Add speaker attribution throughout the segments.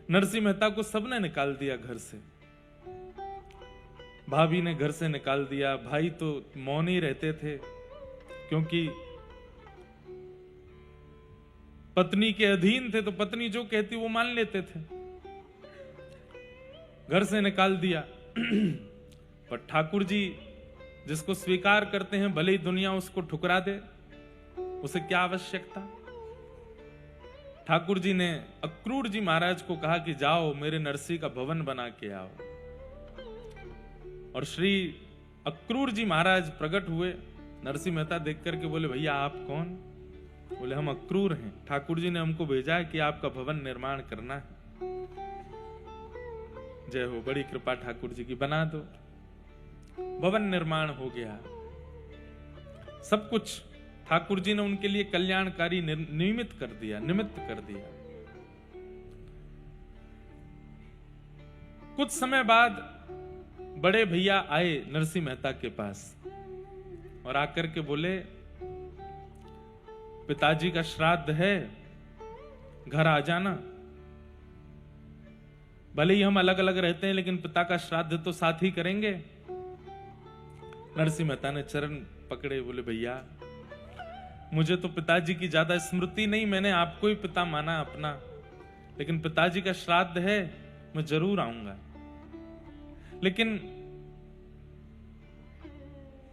Speaker 1: नरसिंह मेहता को सबने निकाल दिया घर से, भाभी ने घर से निकाल दिया, भाई तो मौन ही रहते थे क्योंकि पत्नी के अधीन थे, तो पत्नी जो कहती वो मान लेते थे। घर से निकाल दिया। पर ठाकुर जी जिसको स्वीकार करते हैं, भले ही दुनिया उसको ठुकरा दे, उसे क्या आवश्यकता। ठाकुर जी ने अक्रूर जी महाराज को कहा कि जाओ मेरे नरसिंह का भवन बना के आओ। और श्री अक्रूर जी महाराज प्रकट हुए। नरसिंह मेहता देख करके बोले, भैया आप कौन? बोले, हम अक्रूर हैं, ठाकुर जी ने हमको भेजा है कि आपका भवन निर्माण करना है। जय हो, बड़ी कृपा ठाकुर जी की, बना दो। भवन निर्माण हो गया। सब कुछ ठाकुर जी ने उनके लिए कल्याणकारी निमित्त कर दिया। कुछ समय बाद बड़े भैया आए नरसिंह मेहता के पास और आकर के बोले, पिताजी का श्राद्ध है, घर आ जाना। भले ही हम अलग अलग रहते हैं लेकिन पिता का श्राद्ध तो साथ ही करेंगे। नरसिंह मेहता ने चरण पकड़े, बोले, भैया मुझे तो पिताजी की ज्यादा स्मृति नहीं, मैंने आपको ही पिता माना अपना, लेकिन पिताजी का श्राद्ध है, मैं जरूर आऊंगा। लेकिन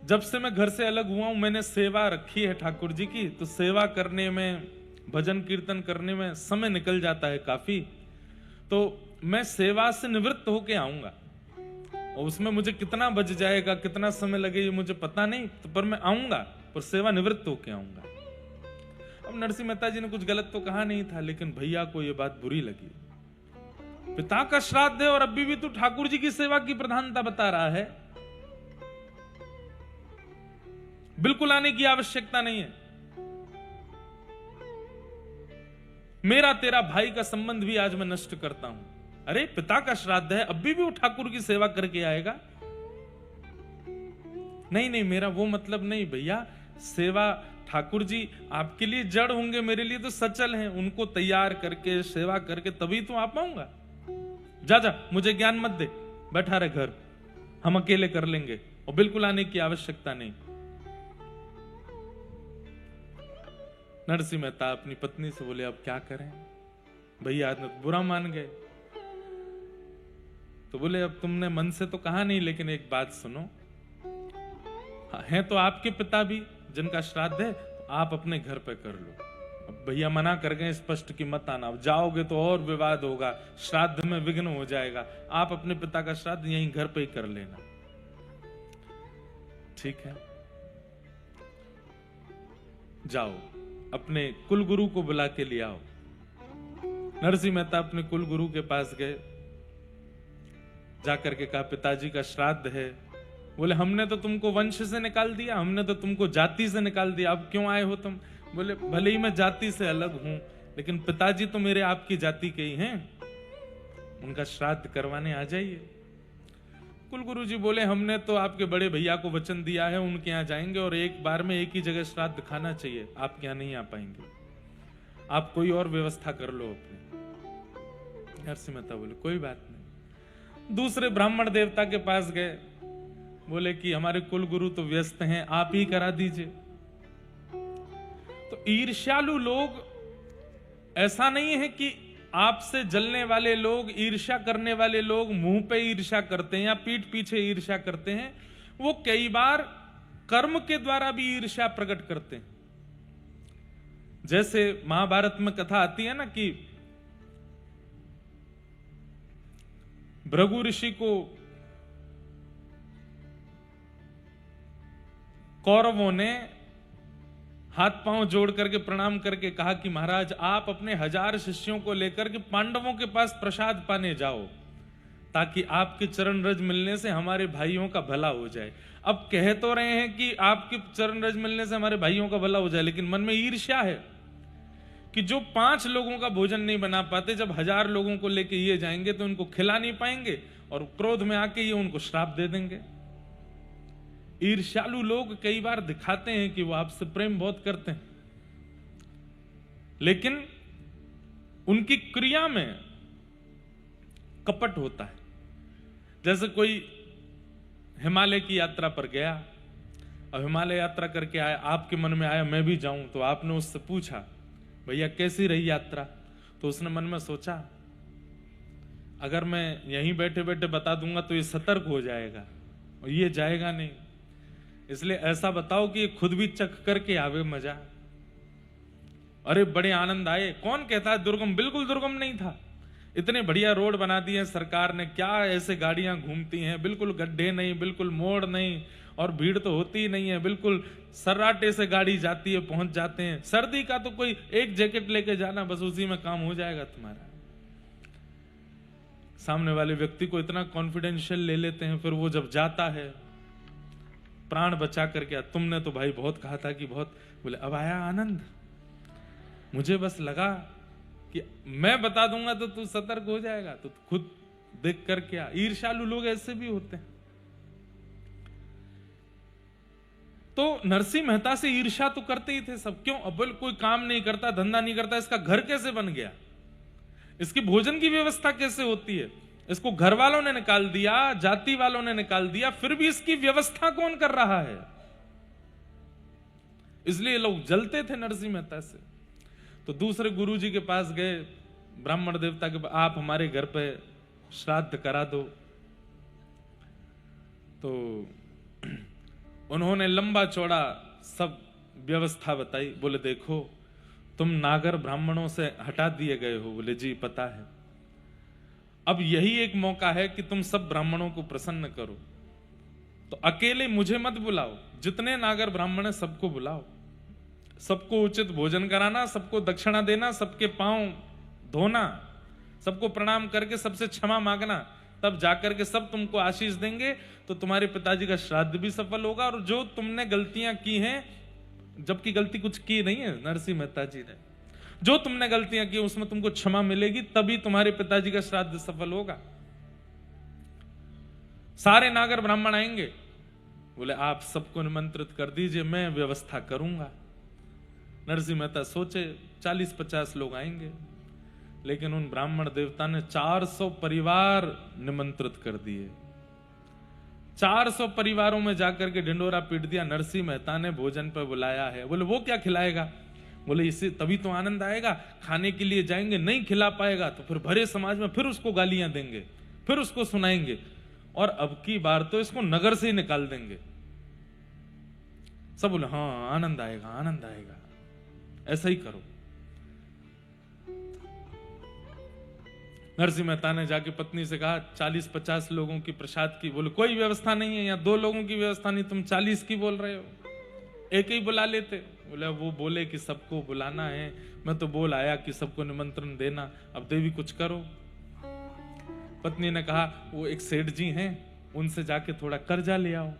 Speaker 1: जब से मैं घर से अलग हुआ हूं, मैंने सेवा रखी है ठाकुर जी की, तो सेवा करने में, भजन कीर्तन करने में समय निकल जाता है काफी, तो मैं सेवा से निवृत्त होके आऊंगा। और उसमें मुझे कितना बच जाएगा, कितना समय लगे, ये मुझे पता नहीं, तो पर मैं आऊंगा, पर सेवा निवृत्त होके आऊंगा। अब नरसिंह मेहता जी ने कुछ गलत तो कहा नहीं था, लेकिन भैया को यह बात बुरी लगी। पिता का श्राद्ध है और अभी भी तू ठाकुर जी की सेवा की प्रधानता बता रहा है। बिल्कुल आने की आवश्यकता नहीं है। मेरा तेरा भाई का संबंध भी आज मैं नष्ट करता हूं। अरे पिता का श्राद्ध है, अभी भी वो ठाकुर की सेवा करके आएगा? नहीं, मेरा वो मतलब नहीं भैया। सेवा ठाकुर जी आपके लिए जड़ होंगे, मेरे लिए तो सचल हैं। उनको तैयार करके सेवा करके तभी तो आ पाऊंगा। जा, मुझे ज्ञान मत दे, बैठा रहे घर, हम अकेले कर लेंगे, और बिल्कुल आने की आवश्यकता नहीं। नरसिंह मेहता अपनी पत्नी से बोले, अब क्या करें? भैया ने बुरा मान गए। तो बोले, अब तुमने मन से तो कहा नहीं, लेकिन एक बात सुनो, हैं तो आपके पिता भी जिनका श्राद्ध है, आप अपने घर पे कर लो। अब भैया मना कर गए स्पष्ट कि मत आना, अब जाओगे तो और विवाद होगा, श्राद्ध में विघ्न हो जाएगा, आप अपने पिता का श्राद्ध यहीं घर पे ही कर लेना। ठीक है, जाओ अपने कुलगुरु को बुला के ले आओ। नरसिंह मेहता अपने कुलगुरु के पास गए, जाकर के कहा, पिताजी का श्राद्ध है। बोले, हमने तो तुमको वंश से निकाल दिया, हमने तो तुमको जाति से निकाल दिया, अब क्यों आए हो तुम? बोले, भले ही मैं जाति से अलग हूं, लेकिन पिताजी तो मेरे आपकी जाति के ही हैं, उनका श्राद्ध करवाने आ जाइए। कुलगुरु जी बोले, हमने तो आपके बड़े भैया को वचन दिया है, उनके यहाँ जाएंगे और एक बार में एक ही जगह श्राद्ध खाना चाहिए, आपके यहाँ नहीं आ पाएंगे, आप कोई और व्यवस्था कर लो अपनी। नरसिंह मेहता बोले, कोई बात नहीं। दूसरे ब्राह्मण देवता के पास गए, बोले कि हमारे कुलगुरु तो व्यस्त हैं, आप ही करा दीजिए। तो ईर्ष्यालु लोग, ऐसा नहीं है कि आपसे जलने वाले लोग, ईर्ष्या करने वाले लोग मुंह पे ईर्ष्या करते हैं या पीठ पीछे ईर्ष्या करते हैं, वो कई बार कर्म के द्वारा भी ईर्ष्या प्रकट करते हैं। जैसे महाभारत में कथा आती है ना कि भृगु ऋषि को कौरवों ने हाथ पांव जोड़ करके प्रणाम करके कहा कि महाराज आप अपने 1000 शिष्यों को लेकर के पांडवों के पास प्रसाद पाने जाओ, ताकि आपके चरण रज मिलने से हमारे भाइयों का भला हो जाए। अब कह तो रहे हैं कि आपके चरण रज मिलने से हमारे भाइयों का भला हो जाए, लेकिन मन में ईर्ष्या है कि जो 5 लोगों का भोजन नहीं बना पाते, जब 1000 लोगों को लेके ये जाएंगे तो उनको खिला नहीं पाएंगे, और क्रोध में आके ये उनको श्राप दे देंगे। ईर्ष्यालु लोग कई बार दिखाते हैं कि वो आपसे प्रेम बहुत करते हैं, लेकिन उनकी क्रिया में कपट होता है। जैसे कोई हिमालय की यात्रा पर गया, अब हिमालय यात्रा करके आया, आपके मन में आया मैं भी जाऊं, तो आपने उससे पूछा भैया कैसी रही यात्रा, तो उसने मन में सोचा अगर मैं यहीं बैठे बैठे बता दूंगा तो ये सतर्क हो जाएगा और ये जाएगा नहीं, इसलिए ऐसा बताओ कि ये खुद भी चख करके आवे मजा। अरे बड़े आनंद आए। कौन कहता है दुर्गम, बिल्कुल दुर्गम नहीं था, इतने बढ़िया रोड बना दिए सरकार ने, क्या ऐसे गाड़ियां घूमती हैं, बिल्कुल गड्ढे नहीं, बिल्कुल मोड़ नहीं, और भीड़ तो होती ही नहीं है, बिल्कुल सर्राटे से गाड़ी जाती है, पहुंच जाते हैं। सर्दी का तो कोई एक जैकेट लेके जाना, बस उसी में काम हो जाएगा तुम्हारा। सामने वाले व्यक्ति को इतना कॉन्फिडेंशियल ले लेते हैं, फिर वो जब जाता है प्राण बचा करके, तुमने तो भाई बहुत कहा था कि बहुत, बोले अब आया आनंद, मुझे बस लगा कि मैं बता दूंगा तो तू सतर्क हो जाएगा, तो खुद देख कर क्या। ईर्ष्यालु लोग ऐसे भी होते हैं। तो नरसिंह मेहता से ईर्ष्या तो करते ही थे सब। क्यों? अब कोई काम नहीं करता, धंधा नहीं करता, इसका घर कैसे बन गया, इसकी भोजन की व्यवस्था कैसे होती है, इसको घर वालों ने निकाल दिया, जाति वालों ने निकाल दिया, फिर भी इसकी व्यवस्था कौन कर रहा है। इसलिए लोग जलते थे नरसिंह मेहता से। तो दूसरे गुरुजी के पास गए, ब्राह्मण देवता के, आप हमारे घर पे श्राद्ध करा दो। तो उन्होंने लंबा चौड़ा सब व्यवस्था बताई। बोले देखो तुम नागर ब्राह्मणों से हटा दिए गए हो। बोले जी पता है, अब यही एक मौका है कि तुम सब ब्राह्मणों को प्रसन्न करो। तो अकेले मुझे मत बुलाओ, जितने नागर ब्राह्मण है सबको बुलाओ, सबको उचित भोजन कराना, सबको दक्षिणा देना, सबके पांव धोना, सबको प्रणाम करके सबसे क्षमा मांगना, तब जाकर के सब तुमको आशीष देंगे, तो तुम्हारे पिताजी का श्राद्ध भी सफल होगा। और जो तुमने गलतियां की हैं, जबकि गलती कुछ की नहीं है नरसिंह मेहता जी ने, जो तुमने गलतियां की उसमें तुमको क्षमा मिलेगी, तभी तुम्हारे पिताजी का श्राद्ध सफल होगा। सारे नागर ब्राह्मण आएंगे। बोले आप सबको निमंत्रित कर दीजिए, मैं व्यवस्था करूंगा। नरसिंह मेहता सोचे 40-50 लोग आएंगे, लेकिन उन ब्राह्मण देवता ने 400 परिवार निमंत्रित कर दिए। 400 परिवारों में जाकर के ढिंडोरा पीट दिया। नरसिंह मेहता ने भोजन पर बुलाया है। बोले वो क्या खिलाएगा? बोले इससे तभी तो आनंद आएगा, खाने के लिए जाएंगे, नहीं खिला पाएगा तो फिर भरे समाज में फिर उसको गालियां देंगे, फिर उसको सुनाएंगे, और अब की बार तो इसको नगर से ही निकाल देंगे। सब बोले हाँ आनंद आएगा, आनंद आएगा, ऐसा ही करो। नरसिंह मेहता ने जाके पत्नी से कहा 40-50 लोगों की प्रसाद की। बोले कोई व्यवस्था नहीं है, यहाँ 2 लोगों की व्यवस्था नहीं, तुम 40 की बोल रहे हो, एक ही बुला लेते। बोले वो बोले कि सबको बुलाना है, मैं तो बोल आया कि सबको निमंत्रण देना, अब देवी कुछ करो। पत्नी ने कहा वो एक सेठ जी हैं, उनसे जाके थोड़ा कर्जा ले आओ।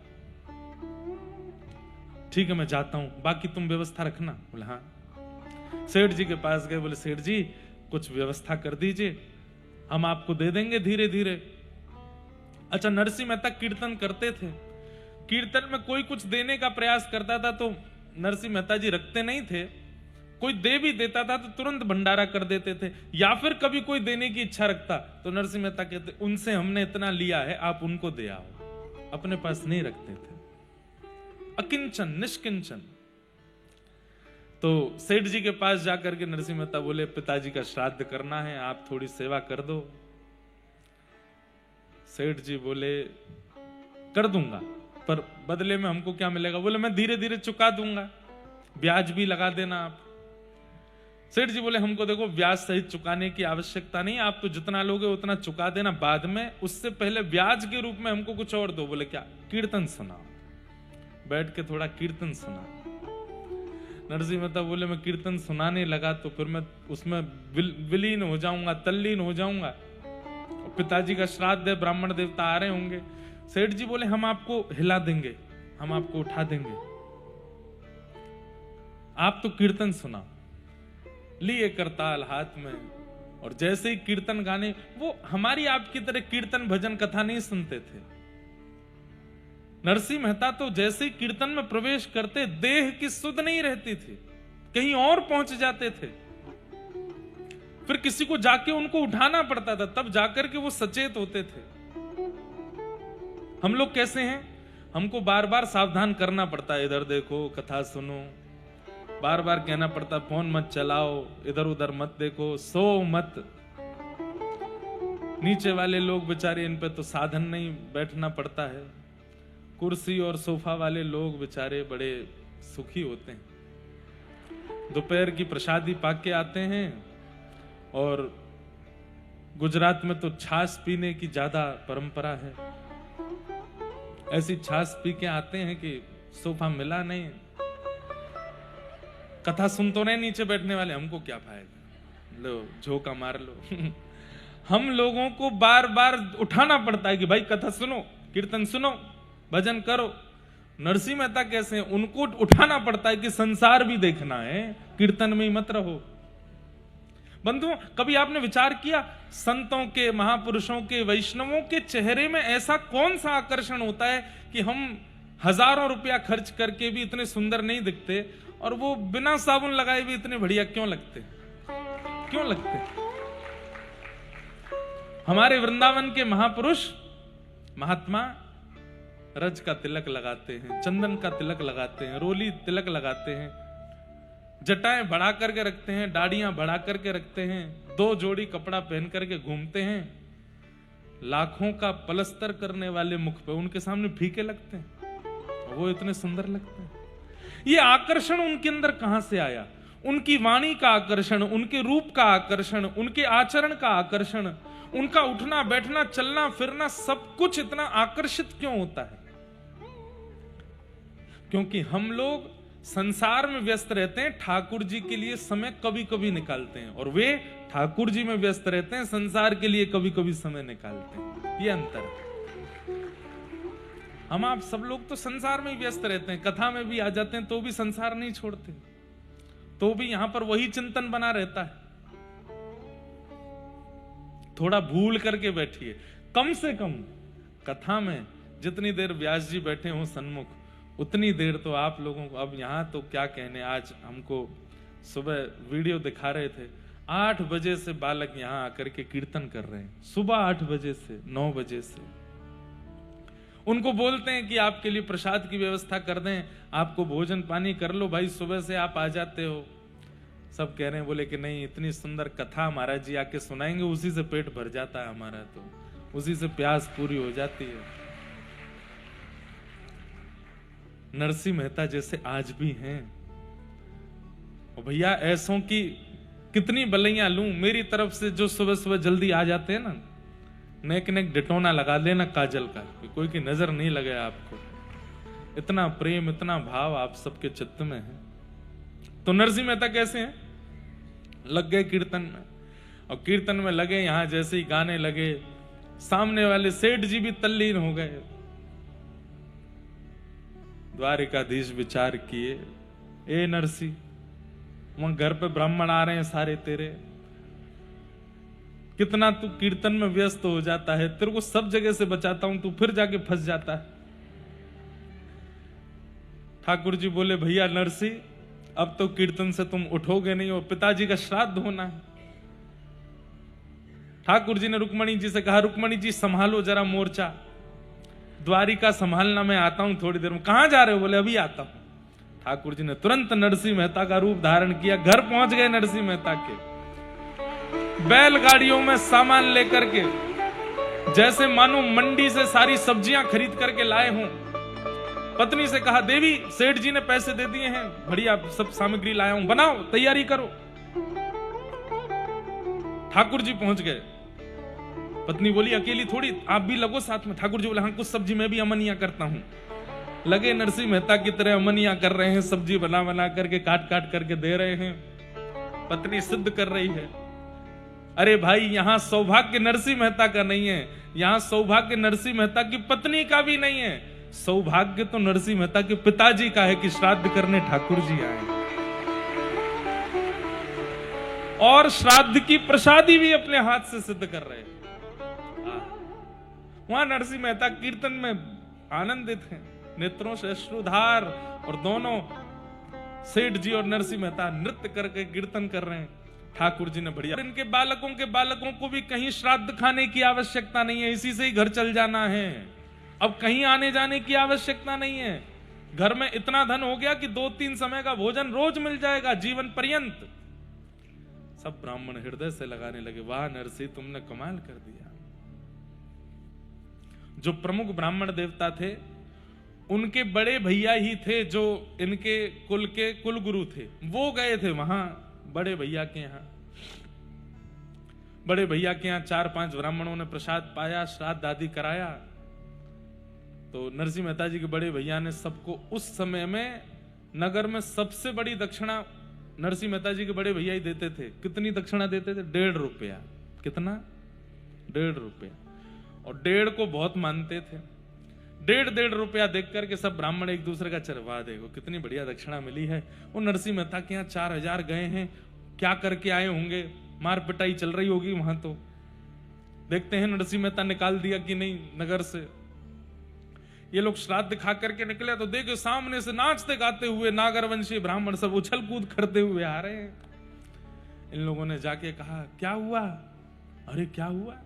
Speaker 1: ठीक है मैं जाता हूं, बाकी तुम व्यवस्था रखना। बोले हाँ। सेठ जी के पास गए। बोले सेठ जी कुछ व्यवस्था कर दीजिए, हम आपको दे देंगे धीरे धीरे। अच्छा, नरसिंह मेहता कीर्तन करते थे, कीर्तन में कोई कुछ देने का प्रयास करता था तो नरसिंह मेहता जी रखते नहीं थे, कोई दे भी देता था तो तुरंत भंडारा कर देते थे। या फिर कभी कोई देने की इच्छा रखता तो नरसिंह मेहता कहते उनसे हमने इतना लिया है, आप उनको दे आओ, अपने पास नहीं रखते थे। अकिंचन, निष्किंचन। तो सेठ जी के पास जाकर के नरसिंह मेहता बोले पिताजी का श्राद्ध करना है, आप थोड़ी सेवा कर दो। सेठ जी बोले कर दूंगा, पर बदले में हमको क्या मिलेगा? बोले मैं धीरे धीरे चुका दूंगा, ब्याज भी लगा देना आप। सेठ जी बोले हमको देखो ब्याज सहित चुकाने की आवश्यकता नहीं, आप तो जितना लोगे उतना चुका देना, बाद में उससे पहले ब्याज के रूप में हमको कुछ और दो। बोले क्या? कीर्तन सुनाओ, बैठ के थोड़ा कीर्तन सुना। नरसिंह मेहता बोले मैं कीर्तन सुनाने लगा तो फिर मैं उसमें विलीन हो जाऊंगा, तल्लीन हो जाऊंगा। पिताजी का श्राद्ध है, ब्राह्मण देवता आ रहे होंगे। सेठ जी बोले हम आपको हिला देंगे, हम आपको उठा देंगे, आप तो कीर्तन सुना। लिए करताल हाथ में, और जैसे ही कीर्तन गाने, वो हमारी आपकी तरह कीर्तन भजन कथा नहीं सुनते थे। नरसिंह मेहता तो जैसे ही कीर्तन में प्रवेश करते, देह की सुध नहीं रहती थी, कहीं और पहुंच जाते थे। फिर किसी को जाके उनको उठाना पड़ता था, तब जाकर के वो सचेत होते थे। हम लोग कैसे हैं, हमको बार बार सावधान करना पड़ता है, इधर देखो, कथा सुनो, बार बार कहना पड़ता फोन मत चलाओ, इधर उधर मत देखो, सो मत। नीचे वाले लोग बेचारे, इन पे तो साधन नहीं, बैठना पड़ता है। कुर्सी और सोफा वाले लोग बेचारे बड़े सुखी होते हैं, दोपहर की प्रसादी पाके आते हैं। और गुजरात में तो छाछ पीने की ज्यादा परंपरा है, ऐसी छाछ पी के आते हैं कि सोफा मिला नहीं, कथा सुन तो नहीं नीचे बैठने वाले, हमको क्या फायदा, लो झोंका मार लो। हम लोगों को बार बार उठाना पड़ता है कि भाई कथा सुनो, कीर्तन सुनो, भजन करो। नरसिंह मेहता कैसे हैं, उनको उठाना पड़ता है कि संसार भी देखना है, कीर्तन में ही मत रहो। बंधुओं, कभी आपने विचार किया, संतों के, महापुरुषों के, वैष्णवों के चेहरे में ऐसा कौन सा आकर्षण होता है कि हम हजारों रुपया खर्च करके भी इतने सुंदर नहीं दिखते, और वो बिना साबुन लगाए भी इतने बढ़िया क्यों लगते, क्यों लगते? हमारे वृंदावन के महापुरुष महात्मा रज का तिलक लगाते हैं, चंदन का तिलक लगाते हैं, रोली तिलक लगाते हैं, जटाएं बढ़ा करके रखते हैं, दाढ़ियां बढ़ा करके रखते हैं, 2 जोड़ी कपड़ा पहन करके घूमते हैं। लाखों का पलस्तर करने वाले मुख पे उनके सामने फीके लगते हैं, वो इतने सुंदर लगते हैं। ये आकर्षण उनके अंदर कहां से आया? उनकी वाणी का आकर्षण, उनके रूप का आकर्षण, उनके आचरण का आकर्षण, उनका उठना बैठना चलना फिरना सब कुछ इतना आकर्षित क्यों होता है? क्योंकि हम लोग संसार में व्यस्त रहते हैं, ठाकुर जी के लिए समय कभी कभी निकालते हैं, और वे ठाकुर जी में व्यस्त रहते हैं, संसार के लिए कभी कभी समय निकालते हैं। ये अंतर है। हम आप सब लोग तो संसार में ही व्यस्त रहते हैं, कथा में भी आ जाते हैं तो भी संसार नहीं छोड़ते, तो भी यहां पर वही चिंतन बना रहता है। थोड़ा भूल करके बैठिए, कम से कम कथा में जितनी देर व्यास जी बैठे हों सन्मुख, उतनी देर तो आप लोगों को, अब यहां तो क्या कहने, आज हमको सुबह वीडियो दिखा रहे थे, 8 बजे से बालक यहां आकर के कीर्तन कर रहे हैं, सुबह 8 बजे से 9 बजे से। उनको बोलते हैं कि आपके लिए प्रसाद की व्यवस्था कर दें, आपको भोजन पानी कर लो भाई, सुबह से आप आ जाते हो। सब कह रहे हैं, बोले कि नहीं, इतनी सुंदर कथा महाराज जी आके सुनाएंगे, उसी से पेट भर जाता है हमारा, तो उसी से प्यास पूरी हो जाती है। नरसिंह मेहता जैसे आज भी हैं, और भैया ऐसों की कितनी बलैया लूं, मेरी तरफ से जो सुबह सुबह जल्दी आ जाते हैं ना, नेक नेक डिटोना लगा लेना काजल का, कोई की नजर नहीं लगे आपको। इतना प्रेम, इतना भाव आप सबके चित्त में है। तो नरसिंह मेहता कैसे हैं? लग गए कीर्तन में, और कीर्तन में लगे, यहां जैसे ही गाने लगे, सामने वाले सेठ जी भी तल्लीन हो गए। द्वारिकाधीश विचार किए, ए नरसिंह, वहां घर पे ब्राह्मण आ रहे हैं सारे तेरे, कितना तू कीर्तन में व्यस्त हो जाता है, तेरे को सब जगह से बचाता हूं, तू फिर जाके फंस जाता है। ठाकुर जी बोले, भैया नरसिंह, अब तो कीर्तन से तुम उठोगे नहीं, और पिताजी का श्राद्ध होना है। ठाकुर जी ने रुक्मणी जी से कहा, रुक्मणी जी संभालो जरा मोर्चा, द्वारिका संभालना, मैं आता हूं थोड़ी देर में। कहां जा रहे हो? बोले अभी आता हूं। ठाकुर जी ने तुरंत नरसिंह मेहता का रूप धारण किया, घर पहुंच गए नरसिंह मेहता के, बैलगाड़ियों में सामान लेकर के, जैसे मानो मंडी से सारी सब्जियां खरीद करके लाए हों। पत्नी से कहा, देवी सेठ जी ने पैसे दे दिए हैं, बढ़िया सब सामग्री लाया हूं, बनाओ, तैयारी करो। ठाकुर जी पहुंच गए। पत्नी बोली, अकेली थोड़ी, आप भी लगो साथ में। ठाकुर जी बोले, हाँ कुछ सब्जी मैं भी अमनिया करता हूं। लगे नरसिंह मेहता की तरह अमनिया कर रहे हैं, सब्जी बना बना करके काट काट करके दे रहे हैं। पत्नी सिद्ध कर रही है, अरे भाई यहां सौभाग्य नरसिंह मेहता का नहीं है, यहां सौभाग्य नरसिंह मेहता की पत्नी का भी नहीं है, सौभाग्य तो नरसिंह मेहता के पिताजी का है कि श्राद्ध करने ठाकुर जी आए, और श्राद्ध की प्रसादी भी अपने हाथ से सिद्ध कर रहे हैं। वहां नरसिंह मेहता कीर्तन में आनंदित हैं, नेत्रों से अश्रुधार, और दोनों सेठ जी और नरसिंह मेहता नृत्य करके कीर्तन कर रहे हैं। ठाकुर जी ने बढ़िया, इनके बालकों को भी कहीं श्राद्ध खाने की आवश्यकता नहीं है, इसी से ही घर चल जाना है, अब कहीं आने जाने की आवश्यकता नहीं है। घर में इतना धन हो गया कि 2-3 समय का भोजन रोज मिल जाएगा जीवन पर्यंत। सब ब्राह्मण हृदय से लगाने लगे, वाह नरसिंह तुमने कमाल कर दिया। जो प्रमुख ब्राह्मण देवता थे उनके बड़े भैया ही थे जो इनके कुल के कुल गुरु थे, वो गए थे वहां बड़े भैया के यहाँ। बड़े भैया के यहाँ 4-5 ब्राह्मणों ने प्रसाद पाया, श्राद्ध आदि कराया। तो नरसिंह मेहता जी के बड़े भैया ने सबको, उस समय में नगर में सबसे बड़ी दक्षिणा नरसिंह मेहता जी के बड़े भैया ही देते थे। कितनी दक्षिणा देते थे? 1.5 रुपया। कितना? 1.5 रुपया। और 1.5 को बहुत मानते थे। 1.5 रुपया देख करके सब ब्राह्मण एक दूसरे का चरवा, देखो कितनी बढ़िया दक्षिणा मिली है। वो नरसिंह मेहता के यहाँ 4000 गए हैं, क्या करके आए होंगे, मार पिटाई चल रही होगी वहां। तो देखते हैं नरसिंह मेहता निकाल दिया कि नहीं नगर से। ये लोग श्राद्ध खा करके निकले तो देखो सामने से नाचते गाते हुए नागरवंशी ब्राह्मण सब उछल कूद करते हुए आ रहे हैं। इन लोगों ने जाके कहा क्या हुआ? अरे क्या हुआ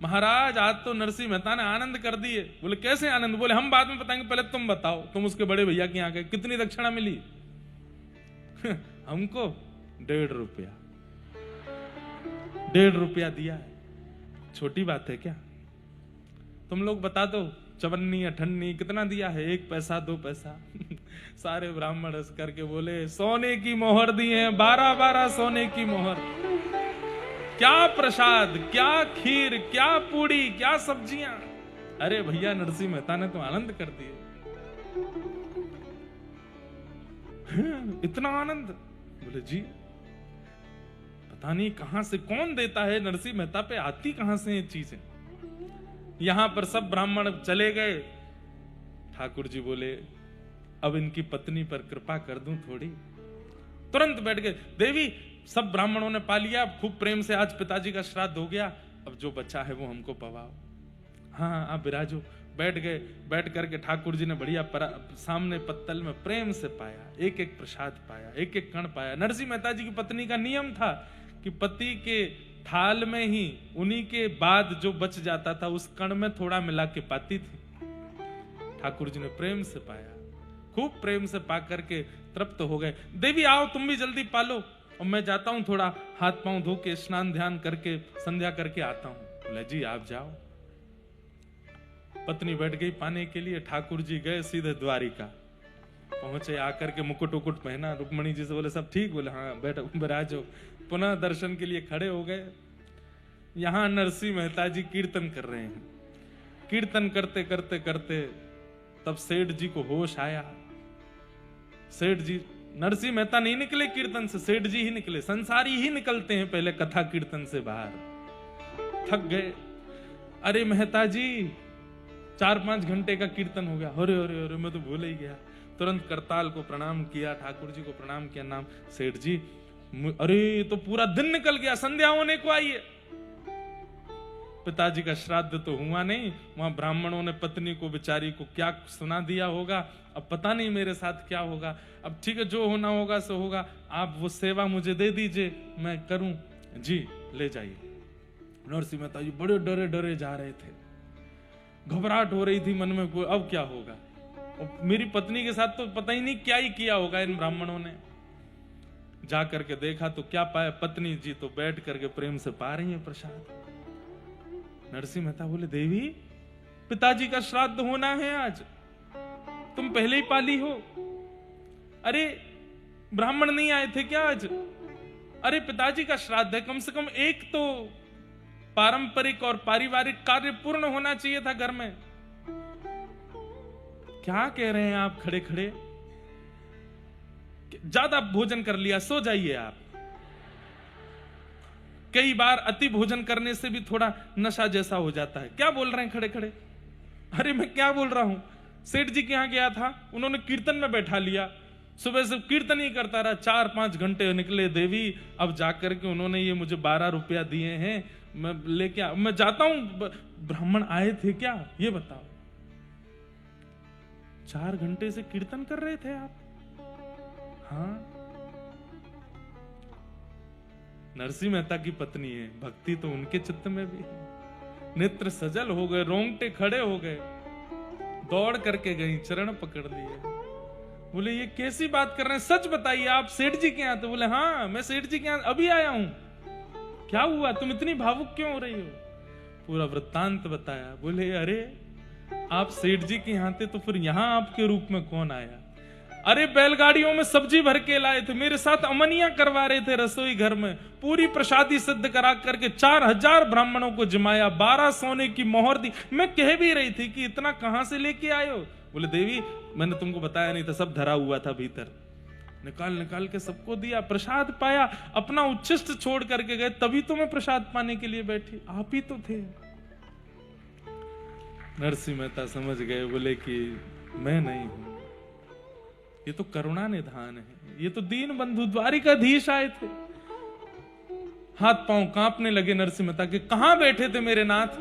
Speaker 1: महाराज, आज तो नरसिंह मेहता ने आनंद कर दिए। बोले कैसे आनंद? बोले हम बाद में बताएंगे, पहले तुम बताओ, तुम उसके बड़े भैया के यहाँ गए, कितनी दक्षिणा मिली? हमको 1.5 रुपया। 1.5 रुपया दिया है, छोटी बात है क्या? तुम लोग बता दो, चवन्नी अठन्नी कितना दिया है? 1 पैसा 2 पैसा। सारे ब्राह्मण हंस करके बोले सोने की मोहर दी है, 12-12 सोने की मोहर। क्या प्रसाद, क्या खीर, क्या पूड़ी, क्या सब्जियां। अरे भैया नरसिंह मेहता ने तो आनंद कर दिए। इतना आनंद? बोले जी पता नहीं कहां से कौन देता है, नरसिंह मेहता पे आती कहां से ये चीजें। यहां पर सब ब्राह्मण चले गए। ठाकुर जी बोले अब इनकी पत्नी पर कृपा कर दूं थोड़ी। तुरंत बैठ गए। देवी सब ब्राह्मणों ने पा लिया, खूब प्रेम से आज पिताजी का श्राद्ध हो गया, अब जो बच्चा है वो हमको पवाओ। हाँ आप विराजो। बैठ गए। बैठ करके ठाकुर जी ने बढ़िया सामने पत्तल में प्रेम से पाया, एक एक प्रसाद पाया, एक एक कण पाया। नरसिंह मेहता जी की पत्नी का नियम था कि पति के थाल में ही उन्हीं के बाद जो बच जाता था उस कण में थोड़ा मिला के पाती थी। ठाकुर जी ने प्रेम से पाया, खूब प्रेम से पा करके तृप्त हो गए। देवी आओ तुम भी जल्दी पालो, और मैं जाता हूं थोड़ा हाथ पांव धो के स्नान ध्यान करके संध्या करके आता हूं। बोले जी आप जाओ। पत्नी बैठ गई पाने के लिए। ठाकुर जी गए सीधे द्वारिका पहुंचे। आकर के मुकुट उकुट पहना, रुक्मणी जी से बोले सब ठीक? बोले हाँ बैठो विराजो। पुनः दर्शन के लिए खड़े हो गए। यहां नरसिंह मेहता जी कीर्तन कर रहे हैं। कीर्तन करते करते करते तब सेठ जी को होश आया। सेठ जी, नरसिंह मेहता नहीं निकले कीर्तन से, सेठ जी ही निकले। संसारी ही निकलते हैं पहले कथा कीर्तन से बाहर। थक गए। अरे मेहता जी 4-5 घंटे का कीर्तन हो गया। अरे अरे अरे मैं तो भूल ही गया। तुरंत करताल को प्रणाम किया, ठाकुर जी को प्रणाम किया। नाम सेठ जी, अरे तो पूरा दिन निकल गया, संध्या होने को आई है। पिताजी का श्राद्ध तो हुआ नहीं, वहां ब्राह्मणों ने पत्नी को बेचारी को क्या सुना दिया होगा। अब पता नहीं मेरे साथ क्या होगा। अब ठीक है जो होना होगा सो होगा, आप वो सेवा मुझे दे दीजिए, मैं करूं। जी ले जाइए। नरसिंह मेहता जी बड़े डरे डरे जा रहे थे, घबराहट हो रही थी मन में, अब क्या होगा। और मेरी पत्नी के साथ तो पता ही नहीं क्या ही किया होगा इन ब्राह्मणों ने। जा करके देखा तो क्या पाया, पत्नी जी तो बैठ करके प्रेम से पा रही है प्रसाद। नरसिंह मेहता बोले देवी पिताजी का श्राद्ध होना है आज, तुम पहले ही पाली हो। अरे ब्राह्मण नहीं आए थे क्या आज? अरे पिताजी का श्राद्ध है, कम से कम एक तो पारंपरिक और पारिवारिक कार्य पूर्ण होना चाहिए था घर में। क्या कह रहे हैं आप खड़े खड़े? ज्यादा भोजन कर लिया, सो जाइए आप। कई बार अति भोजन करने से भी थोड़ा नशा जैसा हो जाता है। क्या बोल रहे हैं खड़े खड़े? अरे मैं क्या बोल रहा हूं, सेठ जी के यहां गया था, उन्होंने कीर्तन में बैठा लिया, सुबह से कीर्तन ही करता रहा, 4-5 घंटे निकले देवी। अब जाकर के उन्होंने ये मुझे 12 रुपया दिए हैं, मैं लेके मैं जाता हूं। ब्राह्मण आए थे क्या ये बताओ? 4 घंटे से कीर्तन कर रहे थे आप? हाँ नरसिंह मेहता की पत्नी है, भक्ति तो उनके चित्त में भी है। नेत्र सजल हो गए, रोंगटे खड़े हो गए, दौड़ करके गई, चरण पकड़ लिए। बोले ये कैसी बात कर रहे हैं, सच बताइए, आप सेठ जी के यहाँ? तो बोले हाँ, मैं सेठ जी के यहाँ अभी आया हूं। क्या हुआ, तुम इतनी भावुक क्यों हो रही हो? पूरा वृत्तांत बताया। बोले अरे आप सेठ जी के यहाँ थे, तो फिर यहाँ आपके रूप में कौन आया? अरे बैलगाड़ियों में सब्जी भर के लाए थे, मेरे साथ अमनिया करवा रहे थे रसोई घर में, पूरी प्रसादी सिद्ध करा करके 4000 ब्राह्मणों को जिमाया, 12 सोने की मोहर दी। मैं कह भी रही थी कि इतना कहां से लेके आए हो? बोले देवी मैंने तुमको बताया नहीं था, सब धरा हुआ था भीतर, निकाल निकाल के सबको दिया, प्रसाद पाया, अपना उच्छिष्ट छोड़ करके गए, तभी तो मैं प्रसाद पाने के लिए बैठी, आप ही तो थे। नरसिंह मेहता समझ गए, बोले कि मैं नहीं हूं, ये तो करुणा निधान है, ये तो दीन बंधु द्वारिकाधीश आए थे। हाथ पांव कांपने लगे नरसिंह मेहता के, कहां बैठे थे मेरे नाथ?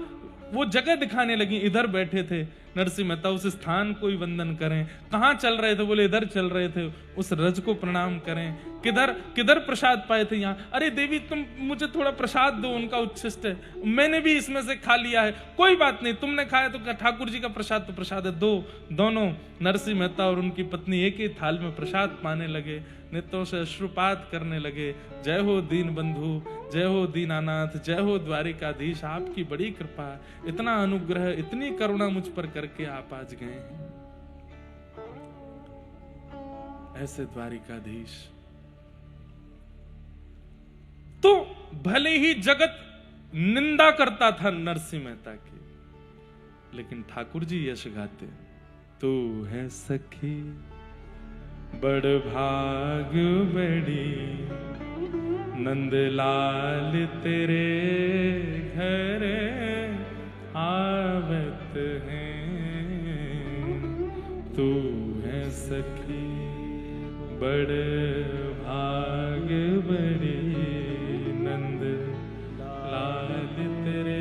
Speaker 1: वो जगह दिखाने लगी, इधर बैठे थे। नरसिंह मेहता उस स्थान को ही वंदन करें। कहां चल रहे थे? बोले इधर चल रहे थे, उस रज को प्रणाम करें। किधर किधर प्रसाद पाए थे? यहाँ। अरे देवी तुम मुझे थोड़ा प्रसाद दो, उनका उच्छिष्ट है, मैंने भी इसमें से खा लिया है। कोई बात नहीं, तुमने खाया तो ठाकुर जी का प्रसाद तो प्रसाद है, दो। दोनों नरसिंह मेहता और उनकी पत्नी एक ही थाल में प्रसाद पाने लगे, नेत्रों से अश्रुपात करने लगे। जय हो दीन बंधु, जय हो दीनानाथ, जय हो द्वारिकाधीश, आपकी बड़ी कृपा, इतना अनुग्रह, इतनी करुणा मुझ पर करके आप आज गए हैं। ऐसे द्वारिकाधीश तो भले ही जगत निंदा करता था नरसिंह मेहता की, लेकिन ठाकुर जी यश गाते, तू है सखी बड़ भाग बड़ी, नंदलाल तेरे घर आवत हैं। तू है सखी बड़ भाग बड़ी, नंदलाल तेरे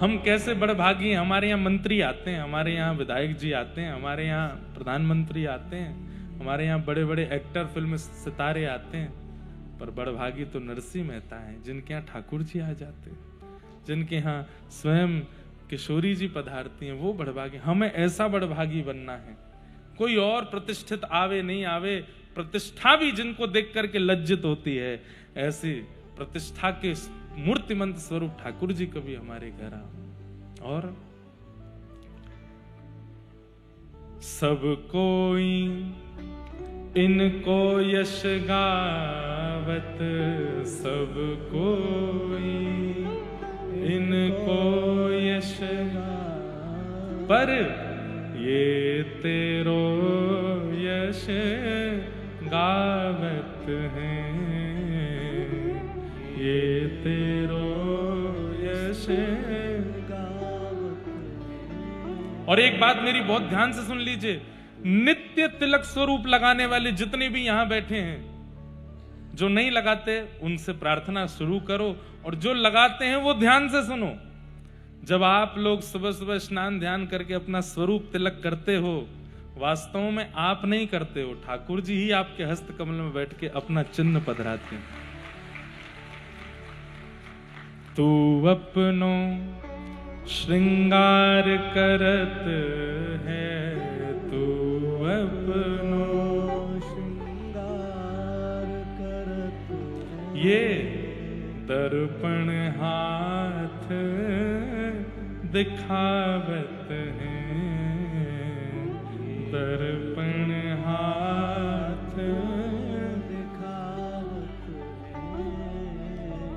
Speaker 1: हम कैसे बड़भागी, हमारे यहाँ मंत्री आते हैं, हमारे यहाँ विधायक जी आते हैं, हमारे यहाँ प्रधानमंत्री आते हैं, हमारे यहाँ बड़े बड़े एक्टर, फिल्म सितारे आते हैं, पर बड़भागी तो नरसिंह मेहता हैं, जिनके यहाँ ठाकुर जी आ जाते हैं, जिनके यहाँ स्वयं किशोरी जी पधारती हैं, वो बड़भागी। हमें ऐसा बड़भागी बनना है। कोई और प्रतिष्ठित आवे नहीं आवे, प्रतिष्ठा भी जिनको देख करके लज्जित होती है, ऐसी प्रतिष्ठा के मूर्तिमंत स्वरूप ठाकुर जी कभी हमारे घर आ। और सब कोई इनको यश गावत, सब कोई इनको यश गावत, पर ये तेरो यश गावत हैं, ये तेरो यश गावत। और एक बात मेरी बहुत ध्यान से सुन लीजिए, नित्य तिलक स्वरूप लगाने वाले जितने भी यहां बैठे हैं, जो नहीं लगाते उनसे प्रार्थना शुरू करो, और जो लगाते हैं वो ध्यान से सुनो। जब आप लोग सुबह सुबह स्नान ध्यान करके अपना स्वरूप तिलक करते हो, वास्तव में आप नहीं करते हो, ठाकुर जी ही आपके हस्त कमल में बैठ के अपना चिन्ह पधराते हैं। तू अपनो श्रृंगार करत है, तू अपनो श्रृंगार करत, ये दर्पण हाथ दिखावत है, दर्पण हाथ दिखावत है।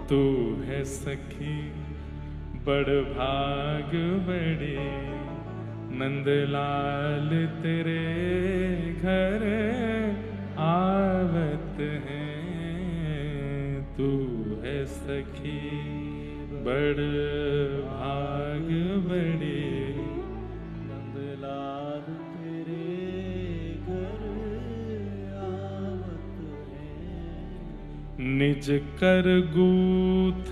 Speaker 1: तू है सखी बड़ भाग बड़ी, नंदलाल तेरे घर आवत हैं। तू है सखी बड़ भाग बड़ी, नंदलाल तेरे घर आवत हैं। निज कर गूथ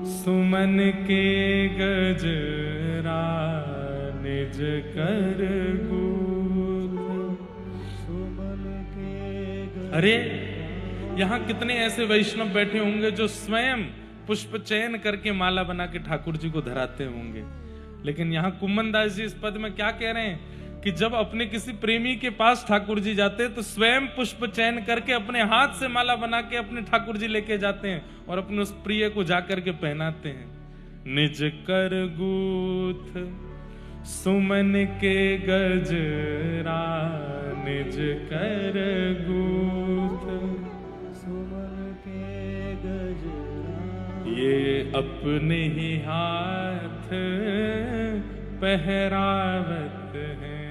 Speaker 1: सुमन के गजरा, निज कर गूथ अरे यहाँ कितने ऐसे वैष्णव बैठे होंगे जो स्वयं पुष्प चयन करके माला बना के ठाकुर जी को धराते होंगे, लेकिन यहाँ कुम्मन दास जी इस पद में क्या कह रहे हैं कि जब अपने किसी प्रेमी के पास ठाकुर जी जाते तो स्वयं पुष्प चयन करके अपने हाथ से माला बना के अपने ठाकुर जी लेके जाते हैं और अपने उस प्रिय को जाकर के पहनाते हैं। निज कर गूथ सुमन के गजरा, निज कर गूथ सुमन के गजरा, ये अपने ही हाथ पहरावत है,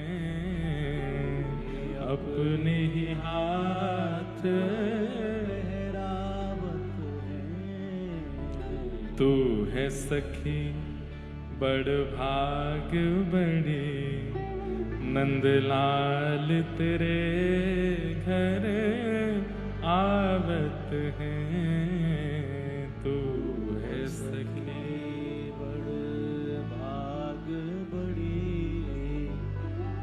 Speaker 1: अपने ही हाथ पहरावत है। तू है सखी बड़ भाग बड़ी, नंदलाल तेरे घर आवत है। तू है सखी बड़ भाग बड़ी,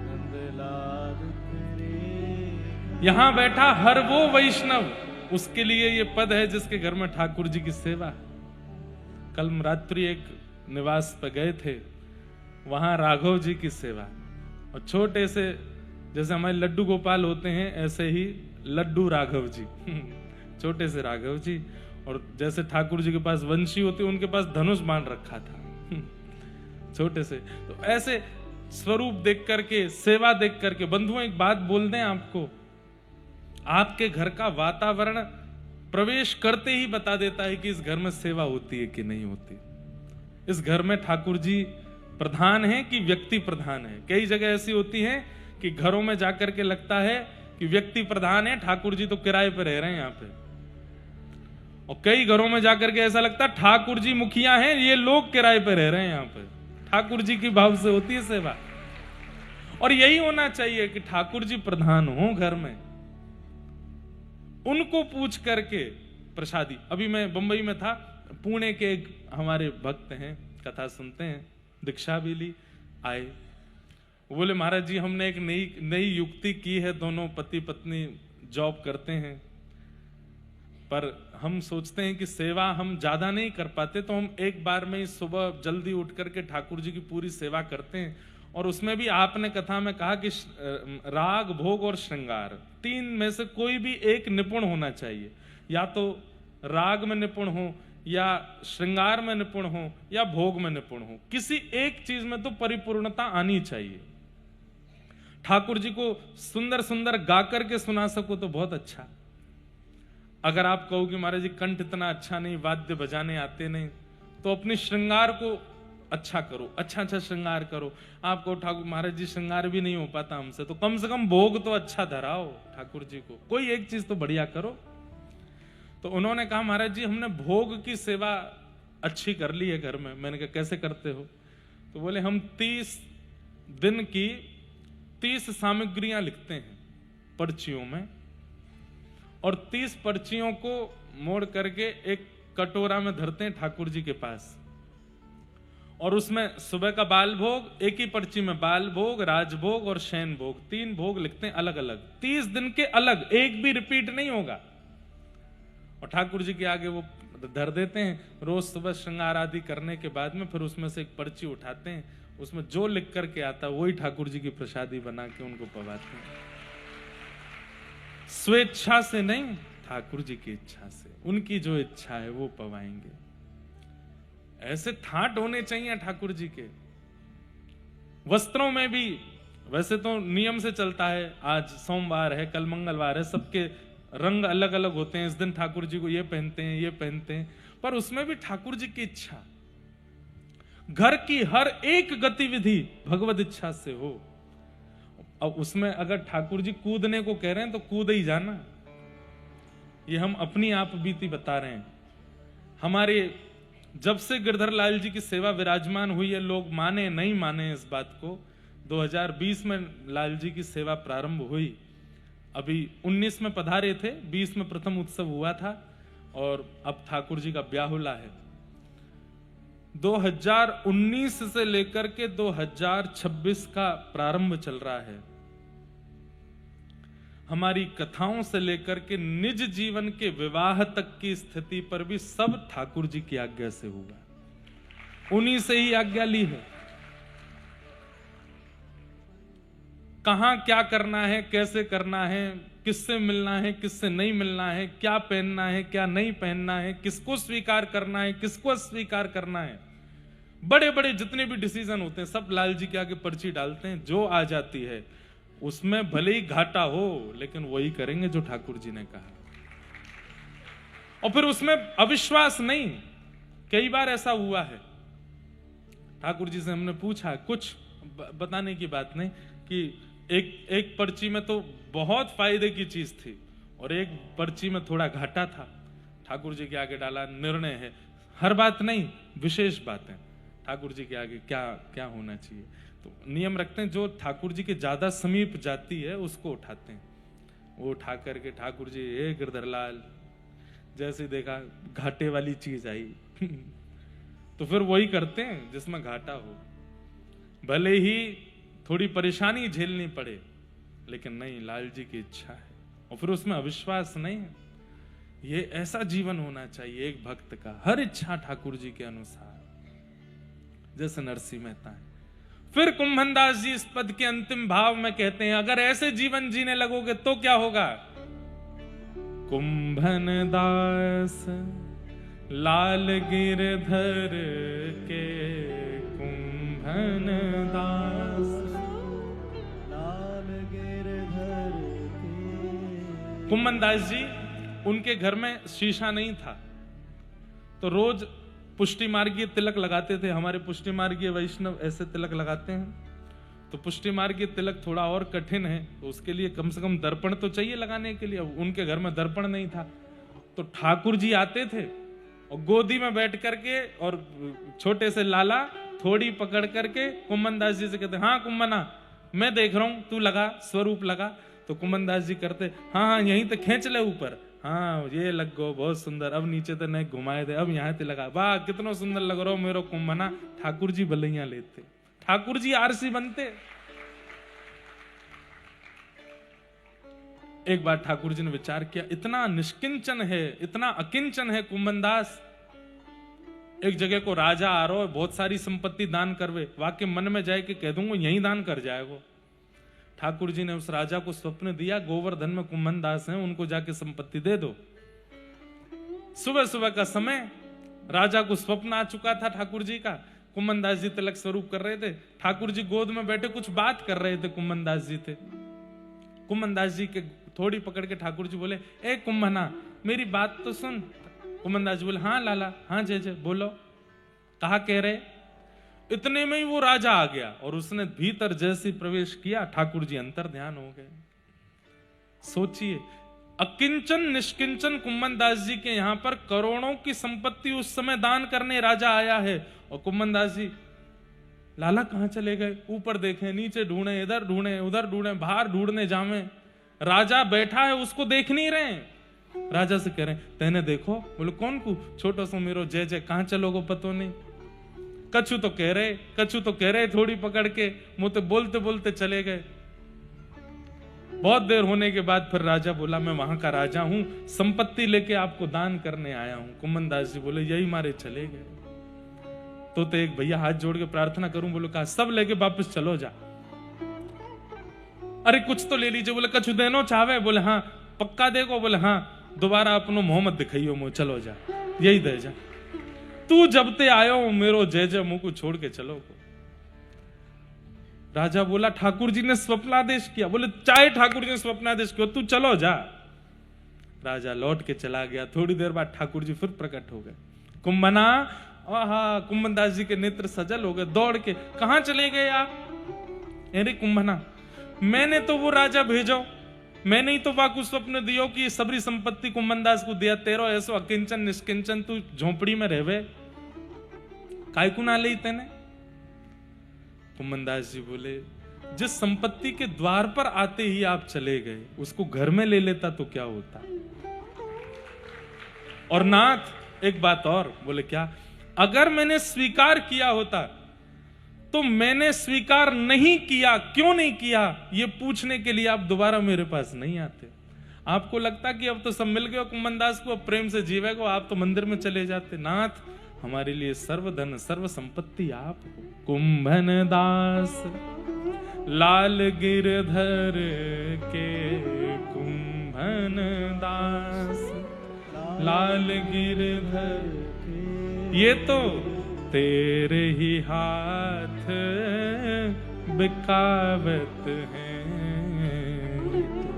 Speaker 1: नंदलाल तेरे। यहां बैठा हर वो वैष्णव, उसके लिए ये पद है जिसके घर में ठाकुर जी की सेवा है। कल रात्रि एक निवास पर गए थे, वहां राघव जी की सेवा, और छोटे से जैसे हमारे लड्डू गोपाल होते हैं ऐसे ही लड्डू राघव जी छोटे से राघव जी, और जैसे ठाकुर जी के पास वंशी होती उनके पास धनुष बाण रखा था छोटे से। तो ऐसे स्वरूप देख करके, सेवा देख करके, बंधुओं एक बात बोल दें आपको, आपके घर का वातावरण प्रवेश करते ही बता देता है कि इस घर में सेवा होती है कि नहीं होती, इस घर में ठाकुर जी प्रधान है कि व्यक्ति प्रधान है। कई जगह ऐसी होती है कि घरों में जाकर के लगता है कि व्यक्ति प्रधान है, ठाकुर जी तो किराए पे रह रहे हैं यहाँ पे, और कई घरों में जाकर के ऐसा लगता है ठाकुर जी मुखिया हैं, ये लोग किराए पे रह रहे हैं यहाँ पे। ठाकुर जी की भाव से होती है सेवा, और यही होना चाहिए कि ठाकुर जी प्रधान हो घर में, उनको पूछ करके प्रसादी। अभी मैं बंबई में था, पुणे के एक हमारे भक्त हैं, कथा सुनते हैं, दीक्षा भी ली, आए, बोले महाराज जी हमने एक नई युक्ति की है, दोनों पति पत्नी जॉब करते हैं, पर हम सोचते हैं कि सेवा हम ज्यादा नहीं कर पाते, तो हम एक बार में ही सुबह जल्दी उठ करके ठाकुर जी की पूरी सेवा करते हैं। और उसमें भी आपने कथा में कहा कि राग, भोग और श्रृंगार, तीन में से कोई भी एक निपुण होना चाहिए, या तो राग में निपुण हो, या श्रृंगार में निपुण हो, या भोग में निपुण हो, किसी एक चीज में तो परिपूर्णता आनी चाहिए। ठाकुर जी को सुंदर सुंदर गा करके सुना सको तो बहुत अच्छा। अगर आप कहो कि महाराज जी कंठ इतना अच्छा नहीं, वाद्य बजाने आते नहीं, तो अपने श्रृंगार को अच्छा करो, अच्छा श्रृंगार करो। आप कहो ठाकुर महाराज जी श्रृंगार भी नहीं हो पाता हमसे, तो कम से कम भोग तो अच्छा धराओ ठाकुर जी को, कोई एक चीज तो बढ़िया करो। तो उन्होंने कहा महाराज जी हमने भोग की सेवा अच्छी कर ली है घर में। मैंने कहा कैसे करते हो? तो बोले हम 30 दिन की 30 सामग्रियां लिखते हैं पर्चियों में, और 30 पर्चियों को मोड़ करके एक कटोरा में धरते हैं ठाकुर जी के पास, और उसमें सुबह का बाल भोग, एक ही पर्ची में बाल भोग, राजभोग और शयन भोग, 3 भोग लिखते हैं अलग अलग, 30 दिन के अलग, एक भी रिपीट नहीं होगा। और ठाकुर जी के आगे वो धर देते हैं। रोज सुबह श्रृंगार आदि करने के बाद में फिर उसमें से एक पर्ची उठाते हैं, उसमें जो लिख करके आता है वही ठाकुर जी की प्रसादी बना के उनको पवाते हैं। स्वेच्छा से नहीं, ठाकुर जी की इच्छा से, उनकी जो इच्छा है वो पवाएंगे। ऐसे ठाट होने चाहिए ठाकुर जी के। वस्त्रों में भी वैसे तो नियम से चलता है, आज सोमवार है, कल मंगलवार है, सबके रंग अलग अलग होते हैं, इस दिन ठाकुर जी को ये पहनते हैं, ये पहनते हैं, पर उसमें भी ठाकुर जी की इच्छा, घर की हर एक गतिविधि भगवत इच्छा से हो। अब उसमें अगर ठाकुर जी कूदने को कह रहे हैं तो कूद ही जाना। ये हम अपनी आप बीती बता रहे हैं। हमारे जब से गिरधर लाल जी की सेवा विराजमान हुई है, लोग माने नहीं माने इस बात को, 2020 में लाल जी की सेवा प्रारंभ हुई। अभी 19 में पधारे थे, 20 में प्रथम उत्सव हुआ था, और अब ठाकुर जी का ब्याहुला है। 2019 से लेकर के 2026 का प्रारंभ चल रहा है। हमारी कथाओं से लेकर के निज जीवन के विवाह तक की स्थिति पर भी सब ठाकुर जी की आज्ञा से हुआ, उन्हीं से ही आज्ञा ली है। कहां क्या करना है, कैसे करना है, किससे मिलना है, किससे नहीं मिलना है, क्या पहनना है, क्या नहीं पहनना है, किसको स्वीकार करना है, किसको अस्वीकार करना है, बड़े बड़े जितने भी डिसीजन होते हैं सब लाल जी के आगे पर्ची डालते हैं। जो आ जाती है उसमें भले ही घाटा हो लेकिन वही करेंगे जो ठाकुर जी ने कहा। और फिर उसमें अविश्वास नहीं। कई बार ऐसा हुआ है, ठाकुर जी से हमने पूछा, कुछ बताने की बात नहीं, कि एक पर्ची में तो बहुत फायदे की चीज थी और एक पर्ची में थोड़ा घाटा था। ठाकुर जी के आगे डाला, निर्णय है, हर बात नहीं, विशेष बातें ठाकुर जी के आगे क्या क्या होना चाहिए। तो नियम रखते हैं, जो ठाकुर जी के ज्यादा समीप जाती है उसको उठाते हैं। वो उठा करके ठाकुर जी, हे गिरधरलाल, जैसे देखा घाटे वाली चीज आई तो फिर वही करते हैं जिसमें घाटा हो, भले ही थोड़ी परेशानी झेलनी पड़े, लेकिन नहीं, लाल जी की इच्छा है। और फिर उसमें अविश्वास नहीं है। ये ऐसा जीवन होना चाहिए एक भक्त का, हर इच्छा ठाकुर जी के अनुसार, जैसे नरसिंह मेहता है। फिर कुंभनदास जी इस पद के अंतिम भाव में कहते हैं, अगर ऐसे जीवन जीने लगोगे तो क्या होगा। कुंभनदास लाल गिरधर के, कुंभनदास लाल गिरधर के। कुंभनदास जी, उनके घर में शीशा नहीं था तो रोज पुष्टि मार्गीय तिलक लगाते थे। हमारे पुष्टि मार्गीय वैष्णव ऐसे तिलक लगाते हैं। तो पुष्टि मार्गीय तिलक थोड़ा और कठिन है, तो उसके लिए कम से कम दर्पण तो चाहिए लगाने के लिए। उनके घर में दर्पण नहीं था, तो ठाकुर जी आते थे और गोदी में बैठ करके और छोटे से लाला थोड़ी पकड़ करके कुंभनदास जी से कहते, हाँ कुंभना, मैं देख रहा हूं, तू लगा, स्वरूप लगा। तो कुंभनदास जी करते, हाँ हाँ यहीं तो खींच ले ऊपर, हाँ ये लग गो, बहुत सुंदर, अब नीचे तो नहीं घुमाए थे, अब यहाँ ते लगा, वाह कितना सुंदर लग रहा हो मेरो कुंभना। ठाकुर जी बलैया लेते, ठाकुर जी आरसी बनते। एक बार ठाकुर जी ने विचार किया, इतना निष्किंचन है, इतना अकिंचन है कुंभनदास, एक जगह को राजा आ रहा है, बहुत सारी संपत्ति दान करवे, वाकई मन में जाए कि कह दूंगा यही दान कर जाएगा। ठाकुर जी ने उस राजा को स्वप्न दिया, गोवर्धन में कुंभनदास हैं, उनको जाके संपत्ति दे दो। सुबह सुबह का समय, राजा को स्वप्न आ चुका था ठाकुर जी का। कुंभनदास जी तिलक स्वरूप कर रहे थे, ठाकुर जी गोद में बैठे कुछ बात कर रहे थे, कुंभनदास जी थे। कुंभनदास जी के थोड़ी पकड़ के ठाकुर जी बोले, ए कुंभना, मेरी बात तो सुन। कुंभनदास जी बोले, हाँ लाला, हाँ जय जय, बोलो, कहा कह रहे। इतने में ही वो राजा आ गया और उसने भीतर जैसे प्रवेश किया, ठाकुर जी अंतर ध्यान हो गए। सोचिए, अकिंचन निष्किंचन कुंभनदास जी के यहां पर करोड़ों की संपत्ति उस समय दान करने राजा आया है, और कुंभनदास जी, लाला कहां चले गए, ऊपर देखें, नीचे ढूंढे, इधर ढूंढे, उधर ढूंढे, बाहर ढूंढने जावे, राजा बैठा है उसको देख नहीं रहे। राजा से कह रहे, तेने देखो। बोले, कौन को, छोटा सा मेरो जय जय, कहां चलोगो पतो नहीं। कछु तो कह रहे, कछु तो कह रहे, थोड़ी पकड़ के मुझे बोलते बोलते चले गए। बहुत देर होने के बाद फिर राजा बोला, मैं वहां का राजा हूं, संपत्ति लेके आपको दान करने आया हूं। कुंभनदास जी बोले, यही मारे चले गए। तो एक भैया हाथ जोड़ के प्रार्थना करूं, बोलो, कहा सब लेके वापस चलो जा। अरे कुछ तो ले लीजिए। बोले, कछु देनो चाहे। बोले, हाँ। पक्का देखो। बोले, हाँ। दोबारा अपनो मोहम्मद दिखाइयो मुझे, चलो जा, यही दे जा। तू जब ते आयो मेरो जय जय, मुंह को छोड़ के चलो। राजा बोला, ठाकुर जी ने स्वप्नादेश किया। बोले, चाहे ठाकुर जी ने स्वप्नादेश किया, तू चलो जा। राजा लौट के चला गया। थोड़ी देर बाद ठाकुर जी फिर प्रकट हो गए। कुंभना, आहा, कुंभनदास जी के नेत्र सजल हो गए। दौड़ के, कहां चले गए आप। अरे कुंभना, मैंने तो वो राजा भेजो, मैंने ही तो वाकु स्वप्न दियो कि सबरी संपत्ति कुंभनदास को दिया। तेरो ऐसो अकिंचन निष्किंचन, तू झोपड़ी में रहवे, काय को ना ले तेने। कुंभनदास जी बोले, जिस संपत्ति के द्वार पर आते ही आप चले गए, उसको घर में ले लेता तो क्या होता। और नाथ, एक बात और। बोले, क्या। अगर मैंने स्वीकार किया होता तो मैंने स्वीकार नहीं किया, क्यों नहीं किया, ये पूछने के लिए आप दोबारा मेरे पास नहीं आते। आपको लगता कि अब तो सब मिल गए कुंभन दास को, अब प्रेम से जीवेगा, आप तो मंदिर में चले जाते। नाथ, हमारे लिए सर्वधन सर्व संपत्ति आप हो। कुंभन दास लाल गिरधर के, कुंभन दास लाल गिरधर के, ये तो तेरे ही हाथ बिकावत हैं,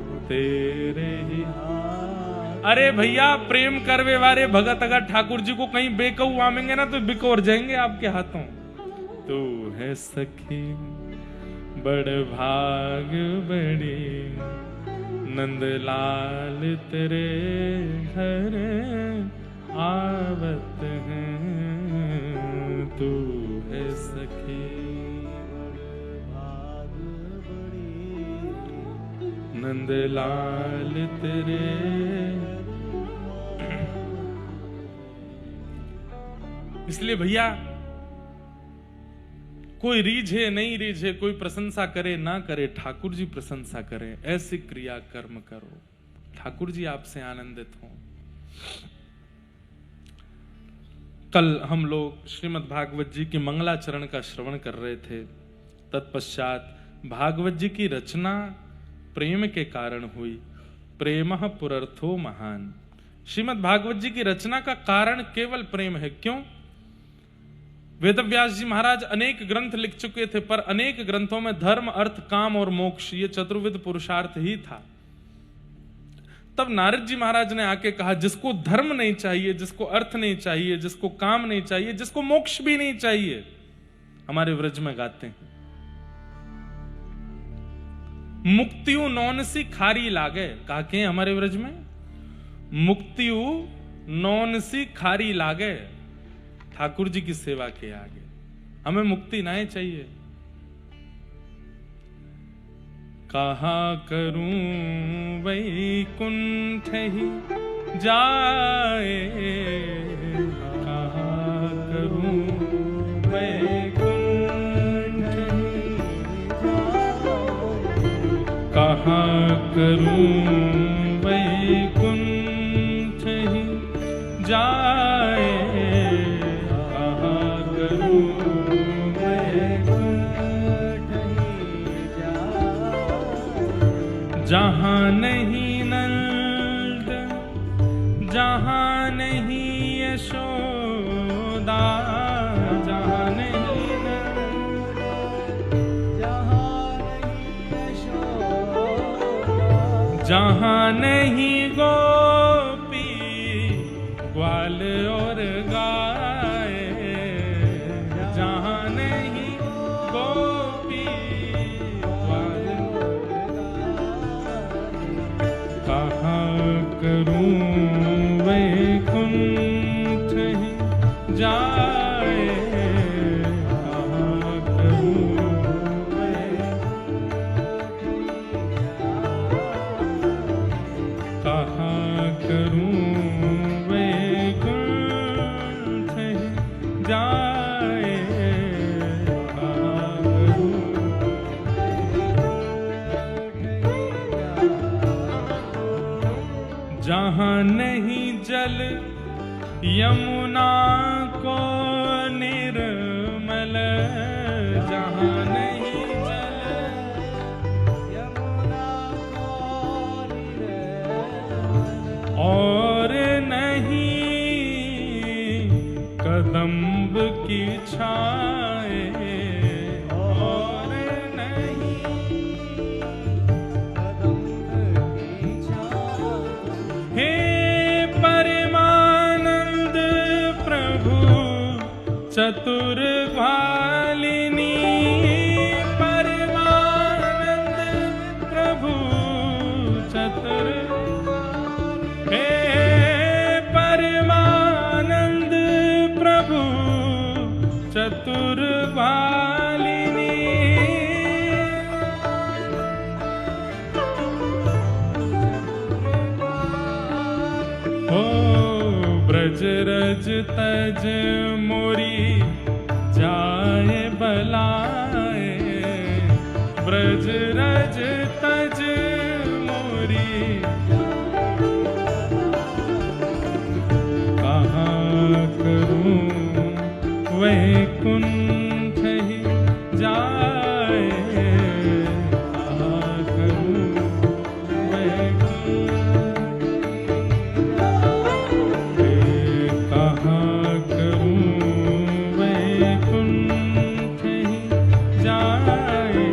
Speaker 1: तो तेरे ही हाथ। अरे भैया, प्रेम करवे वाले भगत अगर ठाकुर जी को कहीं बेकऊ आमेंगे ना तो बिकोर जाएंगे आपके हाथों। तू है सखी बड़ भाग बड़ी, नंदलाल तेरे घर आवत हैं, तू है सखी भाग बड़ी, नंदलाल तेरे। इसलिए भैया, कोई रीझे नहीं रीझे, कोई प्रशंसा करे ना करे, ठाकुर जी प्रशंसा करें, ऐसी क्रिया कर्म करो, ठाकुर जी आपसे आनंदित हों। कल हम लोग श्रीमद् भागवत जी की मंगलाचरण का श्रवण कर रहे थे। तत्पश्चात भागवत जी की रचना प्रेम के कारण हुई। प्रेमः पुरर्थो महान। श्रीमद् भागवत जी की रचना का कारण केवल प्रेम है। क्यों? वेदव्यास जी महाराज अनेक ग्रंथ लिख चुके थे, पर अनेक ग्रंथों में धर्म, अर्थ, काम और मोक्ष, ये चतुर्विध पुरुषार्थ ही था। तब नारद जी महाराज ने आके कहा, जिसको धर्म नहीं चाहिए, जिसको अर्थ नहीं चाहिए, जिसको काम नहीं चाहिए, जिसको मोक्ष भी नहीं चाहिए, हमारे व्रज में गाते हैं, मुक्तियु नौनसी खारी लागे। कहा के हमारे व्रज में मुक्तियु नौनसी खारी लागे। ठाकुर जी की सेवा के आगे हमें मुक्ति ना चाहिए। कहा करूं वैकुंठ ही जाए, कहा करूं वैकुंठ ही जाए, कहा करूं वैकुंठ ही जाए, कहा करूं जहां नहीं नंद, जहां नहीं यशोदा, जहां नहीं नंद, जहां नहीं यशोदा, जहां नहीं गोपी ग्वाल और गाय, जहां नहीं गोपी ग्वाल, कहाँ करूं वैकुंठ ही जाए, कहाँ करूं कहाँ करूं वैकुंठ ही जाए, कहाँ करूं। जहां नहीं जल यमुना को निर्मल, जहां नहीं जल यमुना को निर्मल, और नहीं कदम्ब की छाए, और नहीं कदम्ब की छाए। हे परमानंद प्रभु चतुर भालिनी, परमानंद प्रभु चतुर, हे परमानंद प्रभु चतुर भालिनी। ओ ब्रज रज तज मोरी जाए बलाए, ब्रज रज तज मोरी कहाँ करूं वैकुंठ ही जाए, कहाँ करूं वैकुंठ, कहाँ करूं वैकुंठ ही जाए,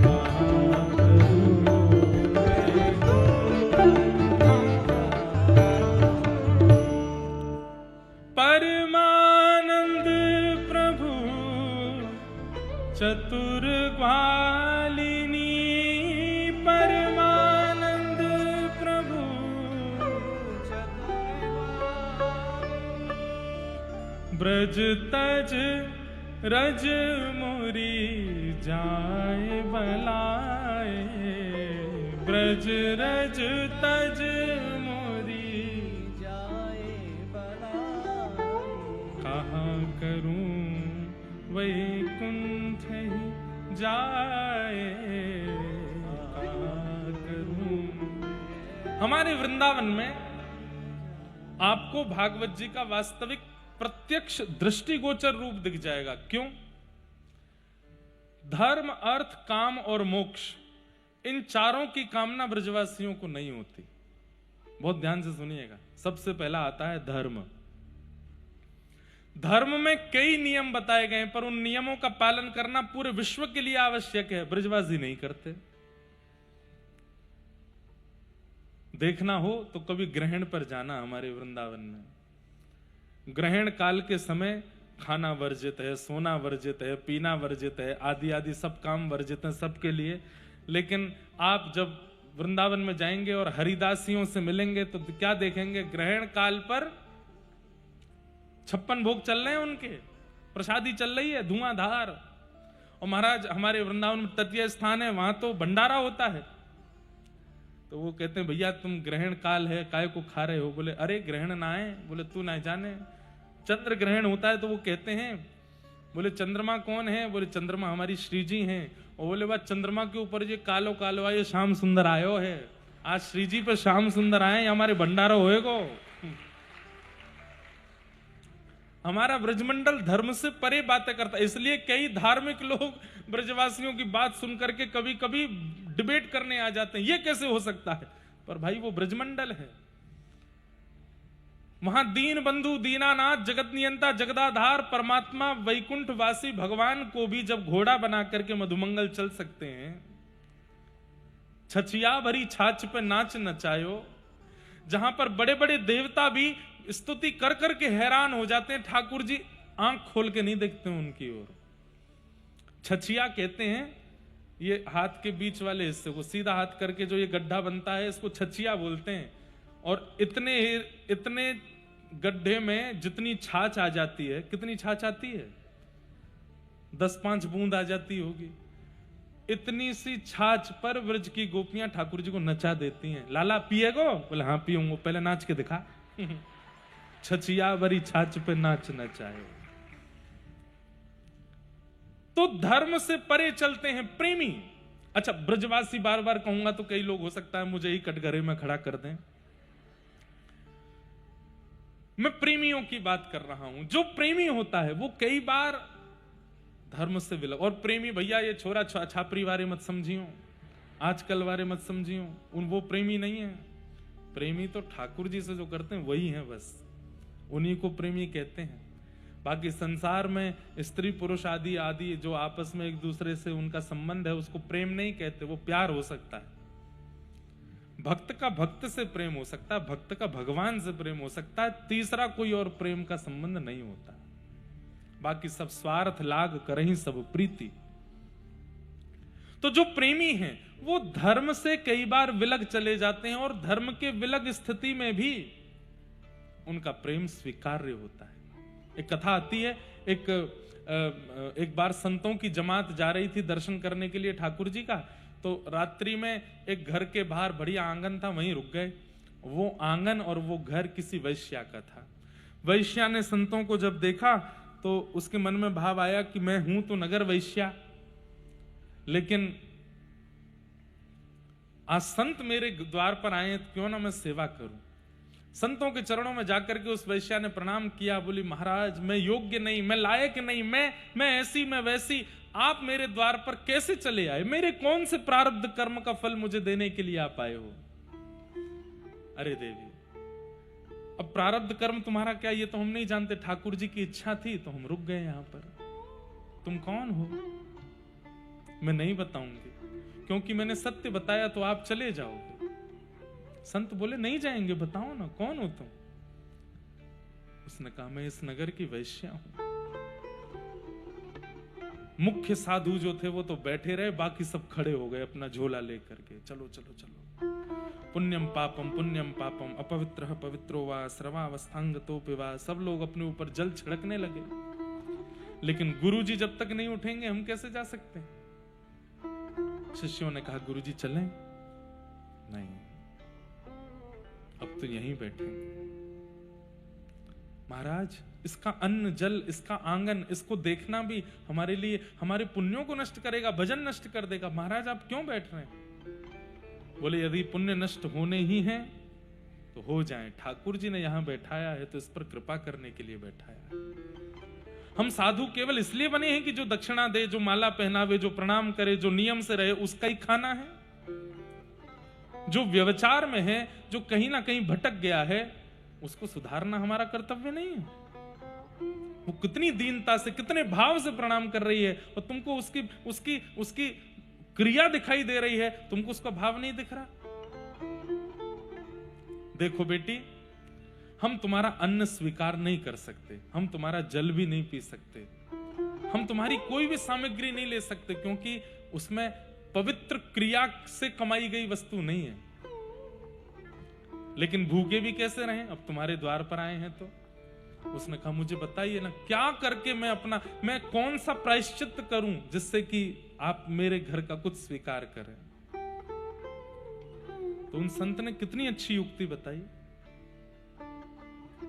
Speaker 1: कहाँ करूं परमानंद प्रभु चतुर ग्वालिनी, परमानंद प्रभु ब्रज तज रज मुरी जाए बलाए, ब्रज रज तज मुरी जाए बलाए, कहाँ करूं वैकुंठ ही जाए, कहाँ करूं। हमारे वृंदावन में आपको भागवत जी का वास्तविक प्रत्यक्ष दृष्टिगोचर रूप दिख जाएगा। क्यों? धर्म, अर्थ, काम और मोक्ष, इन चारों की कामना ब्रजवासियों को नहीं होती। बहुत ध्यान से सुनिएगा। सबसे पहला आता है धर्म। धर्म में कई नियम बताए गए, पर उन नियमों का पालन करना पूरे विश्व के लिए आवश्यक है। ब्रजवासी नहीं करते। देखना हो तो कभी ग्रहण पर जाना। हमारे वृंदावन में ग्रहण काल के समय खाना वर्जित है, सोना वर्जित है, पीना वर्जित है, आदि आदि सब काम वर्जित है सबके लिए। लेकिन आप जब वृंदावन में जाएंगे और हरिदासियों से मिलेंगे तो क्या देखेंगे? ग्रहण काल पर 56 भोग चल रहे हैं, उनके प्रसादी चल रही है धुआंधार। और महाराज हमारे वृंदावन में तटीय स्थान है, वहां तो भंडारा होता है। तो वो कहते हैं भैया तुम ग्रहण काल है काय को खा रहे हो? बोले अरे ग्रहण ना है। बोले तू ना जाने, चंद्र ग्रहण होता है। तो वो कहते हैं, बोले चंद्रमा कौन है? बोले चंद्रमा हमारी श्री जी हैं। और बोले बात चंद्रमा के ऊपर ये कालो कालो आयो श्याम सुंदर आयो है। आज श्री जी पे श्याम सुंदर आए, हमारे भंडारा होएगो। हमारा ब्रजमंडल धर्म से परे बातें करता है। इसलिए कई धार्मिक लोग ब्रजवासियों की बात सुनकर के कभी कभी डिबेट करने आ जाते हैं, ये कैसे हो सकता है? पर भाई वो ब्रजमंडल है। वहां दीन बंधु दीनानाथ जगत नियंता जगदाधार परमात्मा वैकुंठ वासी भगवान को भी जब घोड़ा बना करके मधुमंगल चल सकते हैं, छछिया भरी छाछ पे नाच नचायो, जहां पर बड़े बड़े देवता भी स्तुति कर करके हैरान हो जाते हैं, ठाकुर जी आंख खोल के नहीं देखते उनकी ओर। छछिया कहते हैं ये हाथ के बीच वाले हिस्से को सीधा हाथ करके जो ये गड्ढा बनता है इसको छछिया बोलते हैं। और इतने गड्ढे में जितनी छाछ आ जाती है, कितनी छाछ आती है? 10-5 बूंद आ जाती होगी। इतनी सी छाछ पर व्रज की गोपियां ठाकुर जी को नचा देती हैं। लाला पिएगो? बोले हाँ पीऊंगा। पहले नाच के दिखा। छछिया भरी छाछ पे नाच नचाए। तो धर्म से परे चलते हैं प्रेमी। अच्छा ब्रजवासी बार बार कहूंगा तो कई लोग हो सकता है मुझे ही कटघरे में खड़ा कर दें। मैं प्रेमियों की बात कर रहा हूं। जो प्रेमी होता है वो कई बार धर्म से विलग। और प्रेमी भैया ये छोरा छापरी वाले मत समझियो, आजकल वाले मत समझियो, उन वो प्रेमी नहीं है। प्रेमी तो ठाकुर जी से जो करते हैं वही है, बस उन्हीं को प्रेमी कहते हैं। बाकी संसार में स्त्री पुरुष आदि आदि जो आपस में एक दूसरे से उनका संबंध है उसको प्रेम नहीं कहते, वो प्यार हो सकता है। भक्त का भक्त से प्रेम हो सकता है, भक्त का भगवान से प्रेम हो सकता है, तीसरा कोई और प्रेम का संबंध नहीं होता। बाकी सब स्वार्थ लाग करहीं सब प्रीति। तो जो प्रेमी हैं वो धर्म से कई बार विलग चले जाते हैं और धर्म के विलग स्थिति में भी उनका प्रेम स्वीकार्य होता है। एक कथा आती है, एक बार संतों की जमात जा रही थी दर्शन करने के लिए ठाकुर जी का। तो रात्रि में एक घर के बाहर बढ़िया आंगन था, वहीं रुक गए। वो आंगन और वो घर किसी वैश्या का था। वैश्या ने संतों को जब देखा तो उसके मन में भाव आया कि मैं हूं तो नगर वैश्या, लेकिन आज संत मेरे द्वार पर आए तो क्यों ना मैं सेवा करूं। संतों के चरणों में जाकर के उस वैश्या ने प्रणाम किया, बोली महाराज मैं योग्य नहीं, मैं लायक नहीं, मैं ऐसी मैं वैसी, आप मेरे द्वार पर कैसे चले आए, मेरे कौन से प्रारब्ध कर्म का फल मुझे देने के लिए आप आए हो। अरे देवी, अब प्रारब्ध कर्म तुम्हारा क्या ये तो हम नहीं जानते, ठाकुर जी की इच्छा थी तो हम रुक गए यहां पर। तुम कौन हो? मैं नहीं बताऊंगी, क्योंकि मैंने सत्य बताया तो आप चले जाओगे। संत बोले नहीं जाएंगे, बताओ ना कौन हो तुम। उसने कहा मैं इस नगर की वैश्या हूं। मुख्य साधु जो थे वो तो बैठे रहे, बाकी सब खड़े हो गए अपना झोला लेकर के, चलो चलो चलो। पुण्यम पापम अपवित्र पवित्रो वा स्रवावस्थांगतोपि वा, सब लोग अपने ऊपर जल छिड़कने लगे। लेकिन गुरुजी जब तक नहीं उठेंगे हम कैसे जा सकते। शिष्यों ने कहा गुरुजी चलें? नहीं, अब तो यहीं बैठेंगे। महाराज इसका अन्न जल, इसका आंगन, इसको देखना भी हमारे लिए हमारे पुण्यों को नष्ट करेगा, भजन नष्ट कर देगा। महाराज आप क्यों बैठ रहे हैं? बोले यदि पुण्य नष्ट होने ही हैं तो हो जाएं, ठाकुर जी ने यहां बैठाया है तो इस पर कृपा करने के लिए बैठाया है। हम साधु केवल इसलिए बने हैं कि जो दक्षिणा दे, जो माला पहनावे, जो प्रणाम करे, जो नियम से रहे, उसका ही खाना है। जो व्यवचार में है, जो कहीं ना कहीं भटक गया है, उसको सुधारना हमारा कर्तव्य नहीं है। वो कितनी दीनता से, कितने भाव से प्रणाम कर रही है और तुमको उसकी उसकी उसकी क्रिया दिखाई दे रही है, तुमको उसका भाव नहीं दिख रहा। देखो बेटी, हम तुम्हारा अन्न स्वीकार नहीं कर सकते, हम तुम्हारा जल भी नहीं पी सकते, हम तुम्हारी कोई भी सामग्री नहीं ले सकते, क्योंकि उसमें पवित्र क्रिया से कमाई गई वस्तु नहीं है। लेकिन भूखे भी कैसे रहें? अब तुम्हारे द्वार पर आए हैं तो। उसने कहा मुझे बताइए ना, क्या करके मैं कौन सा प्रायश्चित करूं जिससे कि आप मेरे घर का कुछ स्वीकार करें। तो उन संत ने कितनी अच्छी युक्ति बताई।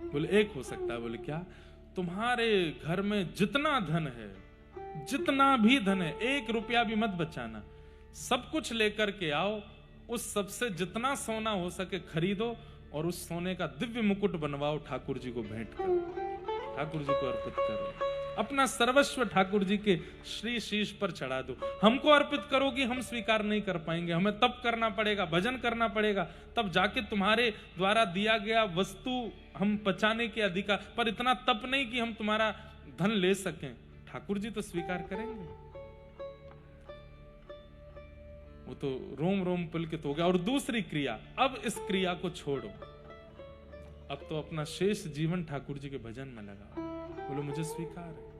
Speaker 1: बोले एक हो सकता है। बोले क्या? तुम्हारे घर में जितना धन है, जितना भी धन है, 1 रुपया भी मत बचाना, सब कुछ लेकर के आओ, उस सबसे जितना सोना हो सके खरीदो और उस सोने का दिव्य मुकुट बनवाओ, ठाकुर जी को भेंट करो, ठाकुर जी को अर्पित करो, अपना सर्वस्व ठाकुर जी के श्री शीश पर चढ़ा दो। हमको अर्पित करोगी, हम स्वीकार नहीं कर पाएंगे, हमें तप करना पड़ेगा, भजन करना पड़ेगा, तब जाके तुम्हारे द्वारा दिया गया वस्तु हम पचाने के अधिकार, पर इतना तप नहीं कि हम तुम्हारा धन ले सकें। ठाकुर जी तो स्वीकार करेंगे। वो तो रोम रोम पुलकित हो गया। और दूसरी क्रिया, अब इस क्रिया को छोड़ो, अब तो अपना शेष जीवन ठाकुर जी के भजन में लगाओ। बोलो मुझे स्वीकार है।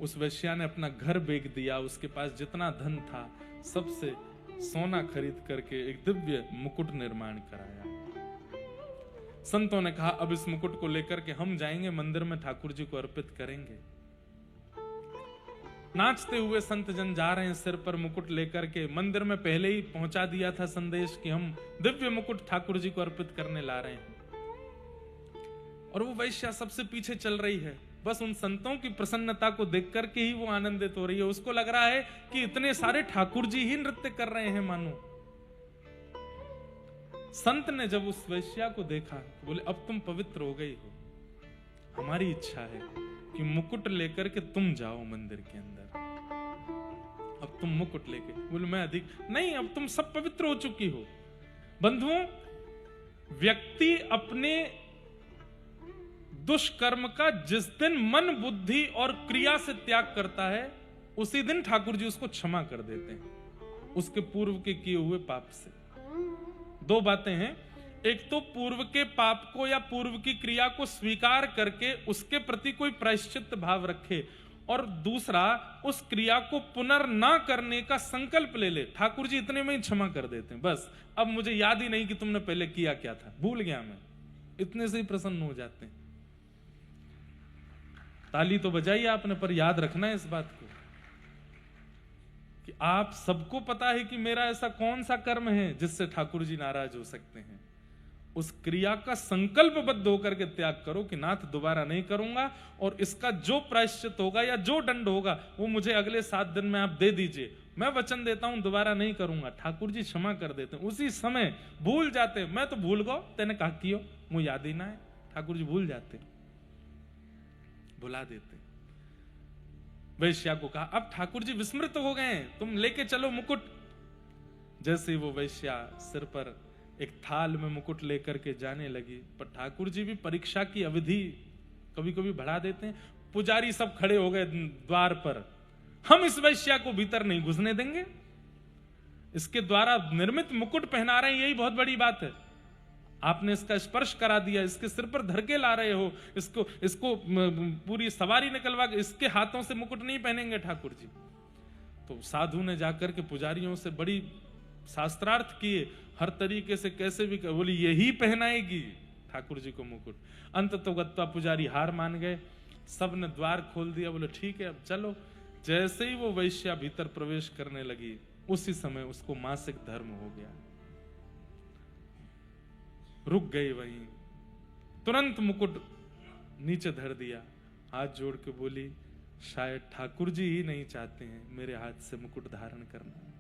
Speaker 1: उस वैश्या ने अपना घर बेच दिया, उसके पास जितना धन था सबसे सोना खरीद करके एक दिव्य मुकुट निर्माण कराया। संतों ने कहा अब इस मुकुट को लेकर के हम जाएंगे मंदिर में, ठाकुर जी को अर्पित करेंगे। नाचते हुए संत जन जा रहे हैं, सिर पर मुकुट लेकर के। मंदिर में पहले ही पहुंचा दिया था संदेश कि हम दिव्य मुकुट ठाकुर जी को अर्पित करने ला रहे हैं। और वो वैश्या सबसे पीछे चल रही है, बस उन संतों की प्रसन्नता को देख करके ही वो आनंदित हो रही है। उसको लग रहा है कि इतने सारे ठाकुर जी ही नृत्य कर रहे हैं मानो। संत ने जब उस वैश्या को देखा तो बोले अब तुम पवित्र हो गई हो, हमारी इच्छा है कि मुकुट लेकर के तुम जाओ मंदिर के अंदर। अब तुम मुकुट लेके। बोले मैं अधिक नहीं, अब तुम सब पवित्र हो चुकी हो। बंधुओं, व्यक्ति अपने दुष्कर्म का जिस दिन मन बुद्धि और क्रिया से त्याग करता है, उसी दिन ठाकुर जी उसको क्षमा कर देते हैं उसके पूर्व के किए हुए पाप से। 2 बातें हैं, एक तो पूर्व के पाप को या पूर्व की क्रिया को स्वीकार करके उसके प्रति कोई प्रायश्चित भाव रखे, और दूसरा उस क्रिया को पुनर्ना करने का संकल्प ले ले। ठाकुर जी इतने में ही क्षमा कर देते हैं, बस अब मुझे याद ही नहीं कि तुमने पहले किया क्या था, भूल गया मैं, इतने से ही प्रसन्न हो जाते हैं। ताली तो बजाई आपने, पर याद रखना है इस बात को कि आप सबको पता है कि मेरा ऐसा कौन सा कर्म है जिससे ठाकुर जी नाराज हो सकते हैं। उस क्रिया का संकल्पबद्ध होकर के त्याग करो कि नाथ दोबारा नहीं करूंगा, और इसका जो प्रायश्चित होगा या जो दंड होगा वो मुझे अगले 7 दिन में आप दे दीजिए, मैं वचन देता हूं दोबारा नहीं करूंगा। ठाकुर जी क्षमा कर देते, उसी समय भूल जाते। मैं तो भूल गो, तेने कहा कियो, मुझे याद ही ना है। ठाकुर जी भूल जाते, भुला देते। वैश्या को कहा अब ठाकुर जी विस्मृत हो गए, तुम लेके चलो मुकुट। जैसे ही वो वैश्या सिर पर एक थाल में मुकुट लेकर के जाने लगी, पर ठाकुर जी भी परीक्षा की अवधि कभी कभी बढ़ा देते हैं। पुजारी सब खड़े हो गए द्वार पर, हम इस वैश्या को भीतर नहीं घुसने देंगे, इसके द्वारा निर्मित मुकुट पहना रहे हैं, यही बहुत बड़ी बात है। आपने इसका स्पर्श करा दिया, इसके सिर पर धर के ला रहे हो, इसको पूरी सवारी निकलवा के इसके हाथों से मुकुट नहीं पहनेंगे ठाकुर जी। तो साधु ने जाकर के पुजारियों से बड़ी शास्त्रार्थ किए, हर तरीके से कैसे भी बोली यही पहनाएगी ठाकुर जी को मुकुट। अंत तो गत्ता पुजारी हार मान गए, सब ने द्वार खोल दिया, बोले ठीक है अब चलो। जैसे ही वो वैश्या भीतर प्रवेश करने लगी, उसी समय उसको मासिक धर्म हो गया। रुक गई वहीं, तुरंत मुकुट नीचे धर दिया, हाथ जोड़ के बोली शायद ठाकुर जी ही नहीं चाहते हैं मेरे हाथ से मुकुट धारण करना।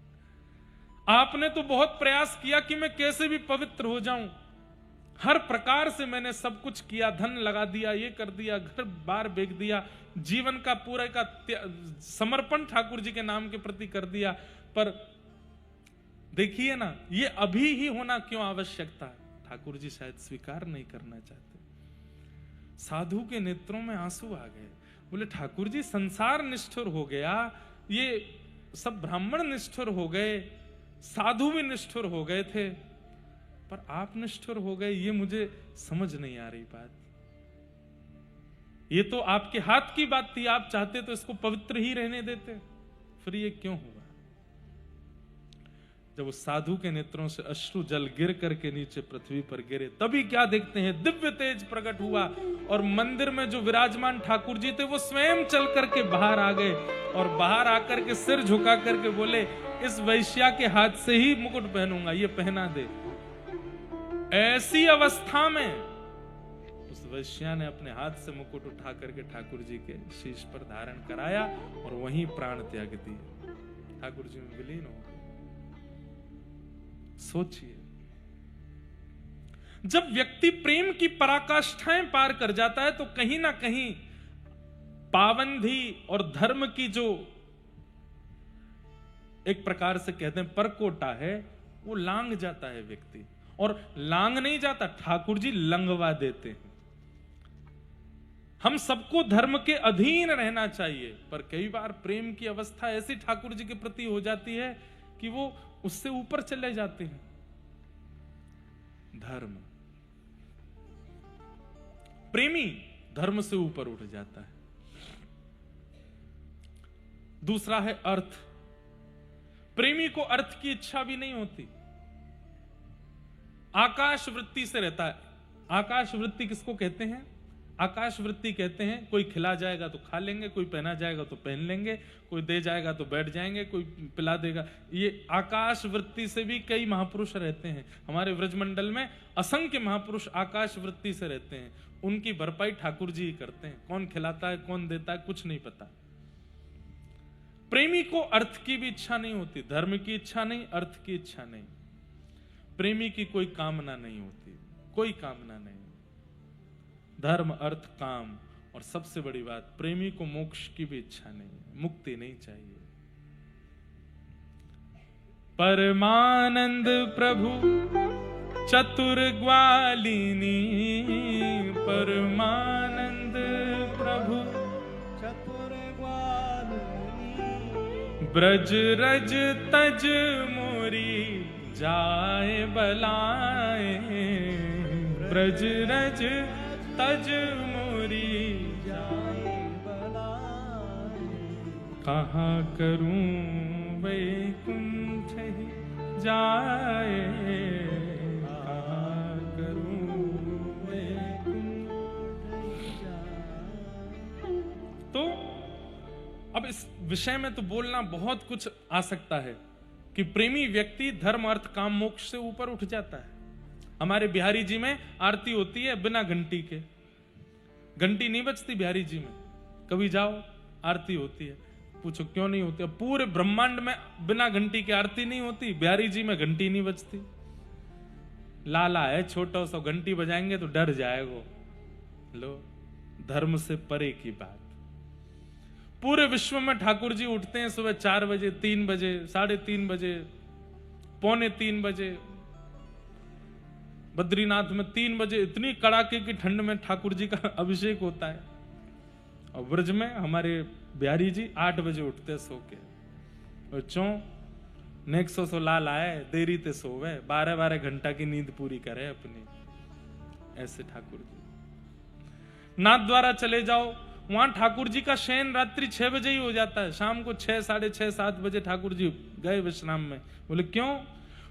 Speaker 1: आपने तो बहुत प्रयास किया कि मैं कैसे भी पवित्र हो जाऊं, हर प्रकार से मैंने सब कुछ किया, धन लगा दिया, ये कर दिया, घर बार बेच दिया, जीवन का पूरा का समर्पण ठाकुर जी के नाम के प्रति कर दिया, पर देखिए ना ये अभी ही होना क्यों आवश्यक था। ठाकुर जी शायद स्वीकार नहीं करना चाहते। साधु के नेत्रों में आंसू आ गए, बोले ठाकुर जी संसार निष्ठुर हो गया, ये सब ब्राह्मण निष्ठुर हो गए, साधु भी निष्ठुर हो गए थे, पर आप निष्ठुर हो गए, ये मुझे समझ नहीं आ रही बात। ये तो आपके हाथ की बात थी, आप चाहते तो इसको पवित्र ही रहने देते, फिर ये क्यों हुआ। जब उस साधु के नेत्रों से अश्रु जल गिर करके नीचे पृथ्वी पर गिरे, तभी क्या देखते हैं, दिव्य तेज प्रकट हुआ और मंदिर में जो विराजमान ठाकुर जी थे वो स्वयं चल करके बाहर आ गए, और बाहर आकर के सिर झुका करके बोले इस वैश्या के हाथ से ही मुकुट पहनूंगा, ये पहना दे। ऐसी अवस्था में उस वैश्या ने अपने हाथ से मुकुट उठा करके ठाकुर जी के शीश पर धारण कराया और वहीं प्राण त्याग दिए, ठाकुर जी में विलीन हो गए। सोचिए, जब व्यक्ति प्रेम की पराकाष्ठाएं पार कर जाता है तो कहीं ना कहीं पाबंदी और धर्म की जो एक प्रकार से कहते हैं परकोटा है, वो लांग जाता है व्यक्ति। और लांग नहीं जाता, ठाकुर जी लंगवा देते हैं। हम सबको धर्म के अधीन रहना चाहिए, पर कई बार प्रेम की अवस्था ऐसी ठाकुर जी के प्रति हो जाती है कि वो उससे ऊपर चले जाते हैं। धर्म, प्रेमी धर्म से ऊपर उठ जाता है। दूसरा है अर्थ। प्रेमी को अर्थ की इच्छा भी नहीं होती, आकाश वृत्ति से रहता है। आकाश वृत्ति किसको कहते हैं? आकाश वृत्ति कहते हैं कोई खिला जाएगा तो खा लेंगे, कोई पहना जाएगा तो पहन लेंगे, कोई दे जाएगा तो बैठ जाएंगे, कोई पिला देगा। ये आकाश वृत्ति से भी कई महापुरुष रहते हैं। हमारे व्रजमंडल में असंख्य महापुरुष आकाश वृत्ति से रहते हैं, उनकी भरपाई ठाकुर जी ही करते हैं। कौन खिलाता है कौन देता है कुछ नहीं पता। प्रेमी को अर्थ की भी इच्छा नहीं होती, धर्म की इच्छा नहीं, अर्थ की इच्छा नहीं। प्रेमी की कोई कामना नहीं होती, कोई कामना नहीं। धर्म अर्थ काम, और सबसे बड़ी बात प्रेमी को मोक्ष की भी इच्छा नहीं, मुक्ति नहीं चाहिए। परमानंद प्रभु चतुर ग्वालिनी, परमानंद प्रभु चतुर ग्वालिनी, ब्रज रज तज मोरी जाए बलाए, ब्रज रज तज मोरी जाए बलाए, कहाँ करूं वैकुंठ ही जाए, कहाँ करूं वैकुंठ जाए। तो अब इस विषय में तो बोलना बहुत कुछ आ सकता है कि प्रेमी व्यक्ति धर्म अर्थ काम मोक्ष से ऊपर उठ जाता है। हमारे बिहारी जी में आरती होती है बिना घंटी के, घंटी नहीं बजती बिहारी जी में, कभी जाओ आरती होती है। पूछो क्यों नहीं होती? पूरे ब्रह्मांड में बिना घंटी की आरती नहीं होती, बिहारी जी में घंटी नहीं बजती। लाला है छोटा सा, घंटी बजाएंगे तो डर जाएगा। लो, धर्म से परे की बात। पूरे विश्व में ठाकुर जी उठते हैं सुबह 4 बजे, 3 बजे, 3:30 बजे, 2:45 बजे। बद्रीनाथ में 3 बजे इतनी कड़ाके की ठंड में ठाकुर जी का अभिषेक होता है। और ब्रज में हमारे बिहारी जी 8 बजे उठते सो के, और चौ नेक्सो सो लाल आए, देरी ते सोवे, 12-12 घंटा की नींद पूरी करे अपनी। ऐसे ठाकुर जी। नाथ द्वारा चले जाओ, वहां ठाकुर जी का शयन रात्रि 6 बजे ही हो जाता है। शाम को 6, 6:30, 7 बजे ठाकुर जी गए विश्राम में। बोले क्यों?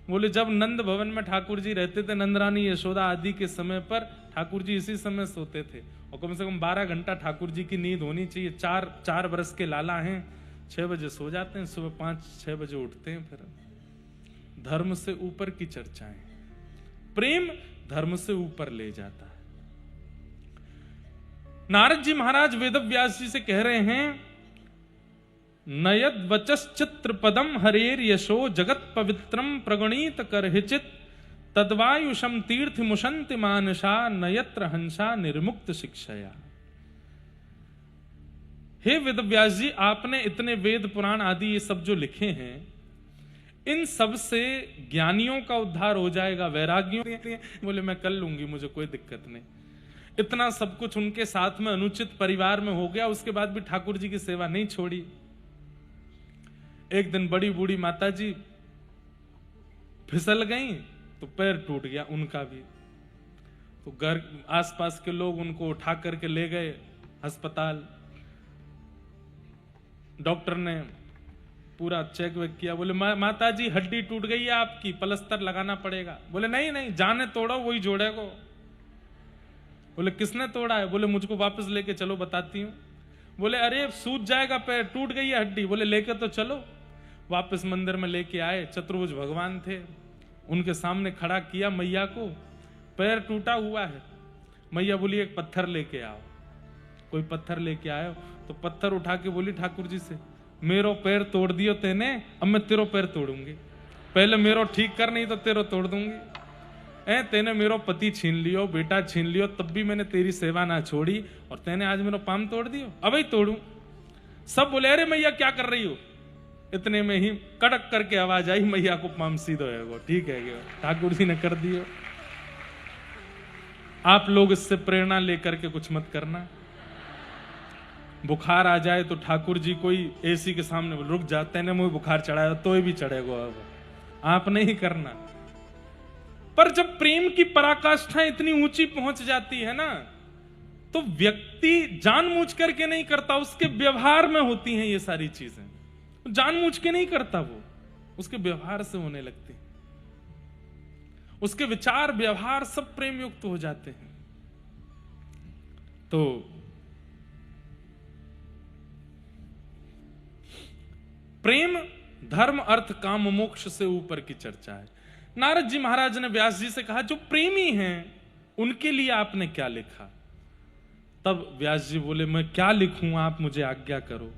Speaker 1: बोले जब नंद भवन में ठाकुर जी रहते थे, नंदरानी यशोदा आदि के समय पर ठाकुर जी इसी समय सोते थे। और कम से कम 12 घंटा ठाकुर जी की नींद होनी चाहिए। 4 बरस के लाला हैं, 6 बजे सो जाते हैं, सुबह 5-6 बजे उठते हैं। फिर धर्म से ऊपर की चर्चाएं, प्रेम धर्म से ऊपर ले जाता है। नारद जी महाराज वेदव्यास जी से कह रहे हैं, नयद वचश्चित्र पदम हरेर यशो जगत पवित्रम प्रगणित करहिचित तद्वायुषम तीर्थ मुशंति मानसा नयत्र हंसा निर्मुक्त शिक्षया। हे वेदव्यास जी, आपने इतने वेद पुराण आदि ये सब जो लिखे हैं, इन सब से ज्ञानियों का उद्धार हो जाएगा, वैरागियों। बोले मैं कर लूंगी, मुझे कोई दिक्कत नहीं। इतना सब कुछ उनके साथ में अनुचित परिवार में हो गया, उसके बाद भी ठाकुर जी की सेवा नहीं छोड़ी। एक दिन बड़ी बूढ़ी माता जी फिसल गईं तो पैर टूट गया उनका भी। तो घर आसपास के लोग उनको उठा करके ले गए अस्पताल। डॉक्टर ने पूरा चेक वेक किया। बोले माता जी हड्डी टूट गई है आपकी, प्लास्टर लगाना पड़ेगा। बोले नहीं नहीं, जाने तोड़ो वही जोड़ेगा। बोले किसने तोड़ा है? बोले मुझको वापस लेके चलो, बताती हूँ। बोले अरे सूज जाएगा पैर, टूट गई है हड्डी। बोले लेके तो चलो। वापस मंदिर में लेके आए, चतुर्भुज भगवान थे, उनके सामने खड़ा किया मैया को। पैर टूटा हुआ है। मैया बोली एक पत्थर लेके आओ। कोई पत्थर लेके आयो तो पत्थर उठा के बोली ठाकुर जी से, मेरो पैर तोड़ दियो तेने, अब मैं तेरो पैर तोड़ूंगी। पहले मेरो ठीक कर, नहीं तो तेरो तोड़ दूंगी। तेने मेरो पति छीन लियो, बेटा छीन लियो, तब भी मैंने तेरी सेवा ना छोड़ी, और तेने आज मेरो पाम तोड़ दियो, अब ही तोड़ू। सब बोले अरे मैया क्या कर रही हो? इतने में ही कड़क करके आवाज आई, मैया को पाम सीधो है वो। ठीक है क्या? ठाकुर जी ने कर दियो। आप लोग इससे प्रेरणा लेकर के कुछ मत करना। बुखार आ जाए तो ठाकुर जी कोई एसी के सामने रुक जाते हैं, मुझे बुखार चढ़ाया तो भी चढ़ेगा, अब आप नहीं करना। पर जब प्रेम की पराकाष्ठा इतनी ऊंची पहुंच जाती है ना, तो व्यक्ति जानबूझ करके नहीं करता, उसके व्यवहार में होती हैं ये सारी चीजें। जानबूझ के नहीं करता, वो उसके व्यवहार से होने लगती। उसके विचार व्यवहार सब प्रेम युक्त हो जाते हैं। तो प्रेम धर्म अर्थ काम मोक्ष से ऊपर की चर्चा है। नारद जी महाराज ने व्यास जी से कहा, जो प्रेमी हैं उनके लिए आपने क्या लिखा? तब व्यास जी बोले मैं क्या लिखूं, आप मुझे आज्ञा करो।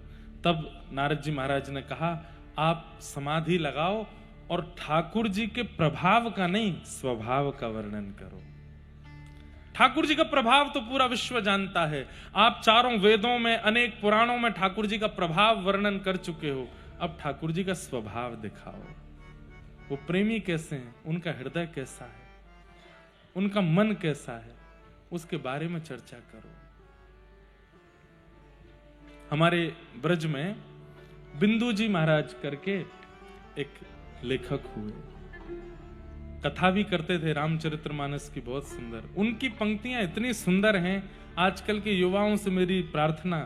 Speaker 1: तब नारद जी महाराज ने कहा, आप समाधि लगाओ और ठाकुर जी के प्रभाव का नहीं, स्वभाव का वर्णन करो। ठाकुर जी का प्रभाव तो पूरा विश्व जानता है। आप चारों वेदों में, अनेक पुराणों में ठाकुर जी का प्रभाव वर्णन कर चुके हो। अब ठाकुर जी का स्वभाव दिखाओ। वो प्रेमी कैसे हैं, उनका हृदय कैसा है, उनका मन कैसा है, उसके बारे में चर्चा करो। हमारे ब्रज में बिंदु जी महाराज करके एक लेखक हुए, कथा भी करते थे रामचरितमानस की, बहुत सुंदर। उनकी पंक्तियां इतनी सुंदर हैं। आजकल के युवाओं से मेरी प्रार्थना,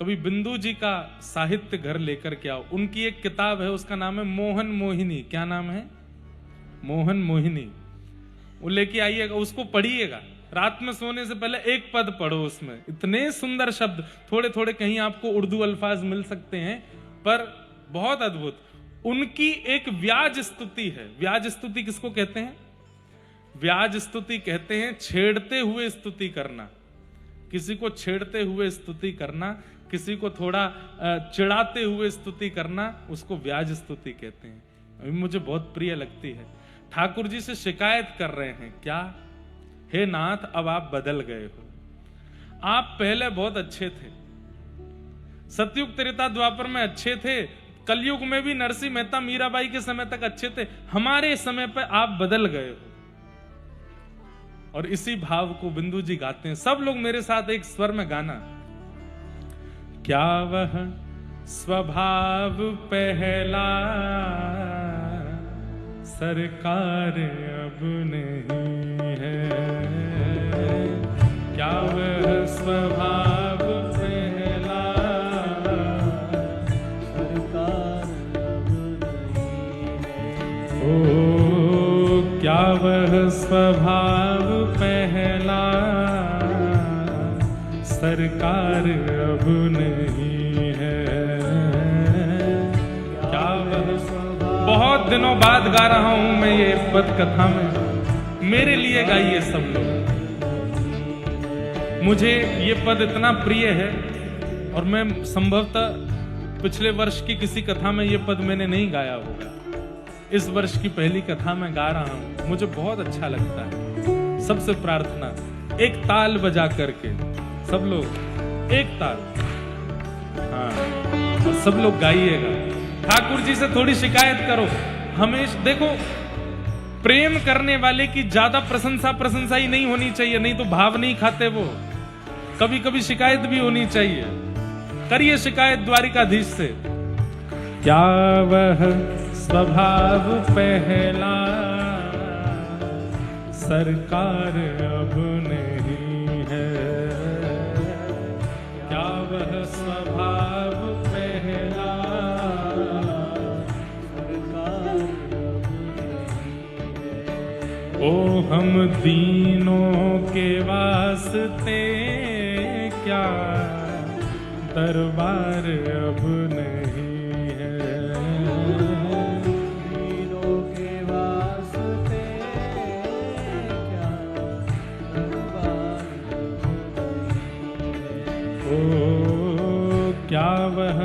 Speaker 1: कभी बिंदु जी का साहित्य घर लेकर के आओ। उनकी एक किताब है, उसका नाम है मोहन मोहिनी। क्या नाम है? मोहन मोहिनी। वो लेके आइएगा, उसको पढ़िएगा। रात में सोने से पहले एक पद पढ़ो, उसमें इतने सुंदर शब्द, थोड़े थोड़े कहीं आपको उर्दू अल्फाज मिल सकते हैं, पर बहुत अद्भुत। उनकी एक व्याज स्तुति है। व्याज स्तुति किसको कहते हैं? व्याज स्तुति कहते हैं छेड़ते हुए स्तुति करना, किसी को छेड़ते हुए स्तुति करना, किसी को थोड़ा चिढ़ाते हुए स्तुति करना, उसको व्याज स्तुति कहते हैं। अभी मुझे बहुत प्रिय लगती है। ठाकुर जी से शिकायत कर रहे हैं, क्या? हे नाथ, अब आप बदल गए हो। आप पहले बहुत अच्छे थे, सतयुग त्रेता द्वापर में अच्छे थे, कलयुग में भी नरसिंह मेहता मीराबाई के समय तक अच्छे थे, हमारे समय पर आप बदल गए हो। और इसी भाव को बिंदु जी गाते हैं। सब लोग मेरे साथ एक स्वर में गाना। क्या वह स्वभाव पहला सरकार अब नहीं है, क्या वह स्वभाव पहला सरकार अब नहीं है। ओ क्या वह स्वभाव पहला सरकार अब नहीं है, क्या वह। बहुत दिनों बाद गा रहा हूं मैं ये पद कथा में, मेरे लिए गाइए सब लोग। मुझे ये पद इतना प्रिय है और मैं संभवतः पिछले वर्ष की किसी कथा में ये पद मैंने नहीं गाया होगा, इस वर्ष की पहली कथा में गा रहा हूं, मुझे बहुत अच्छा लगता है। सबसे प्रार्थना, एक ताल बजा करके सब लोग एक ताल, हाँ, और सब लोग गाइएगा। ठाकुर जी से थोड़ी शिकायत करो। हमेशा देखो, प्रेम करने वाले की ज्यादा प्रशंसा ही नहीं होनी चाहिए, नहीं तो भाव नहीं खाते वो। कभी कभी शिकायत भी होनी चाहिए। करिए शिकायत द्वारिकाधीश से। क्या वह स्वभाव पहला सरकार अब नहीं है, क्या वह स्वभाव पहला सरकार अब नहीं है। ओ हम दीनों के वास्ते क्या दरबार अब नहीं है, दीनों के वास्ते क्या दरबार अब नहीं है। ओ क्या वह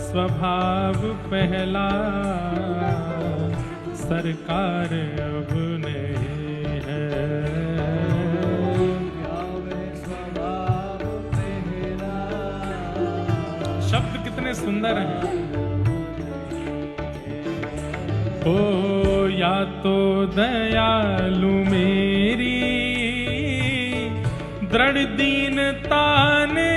Speaker 1: स्वभाव पहला सरकार अब नहीं है, क्या वह स्वभाव पहला। शब्द कितने सुंदर हैं। ओ या तो दयालु मेरी दृढ़ दीनता ने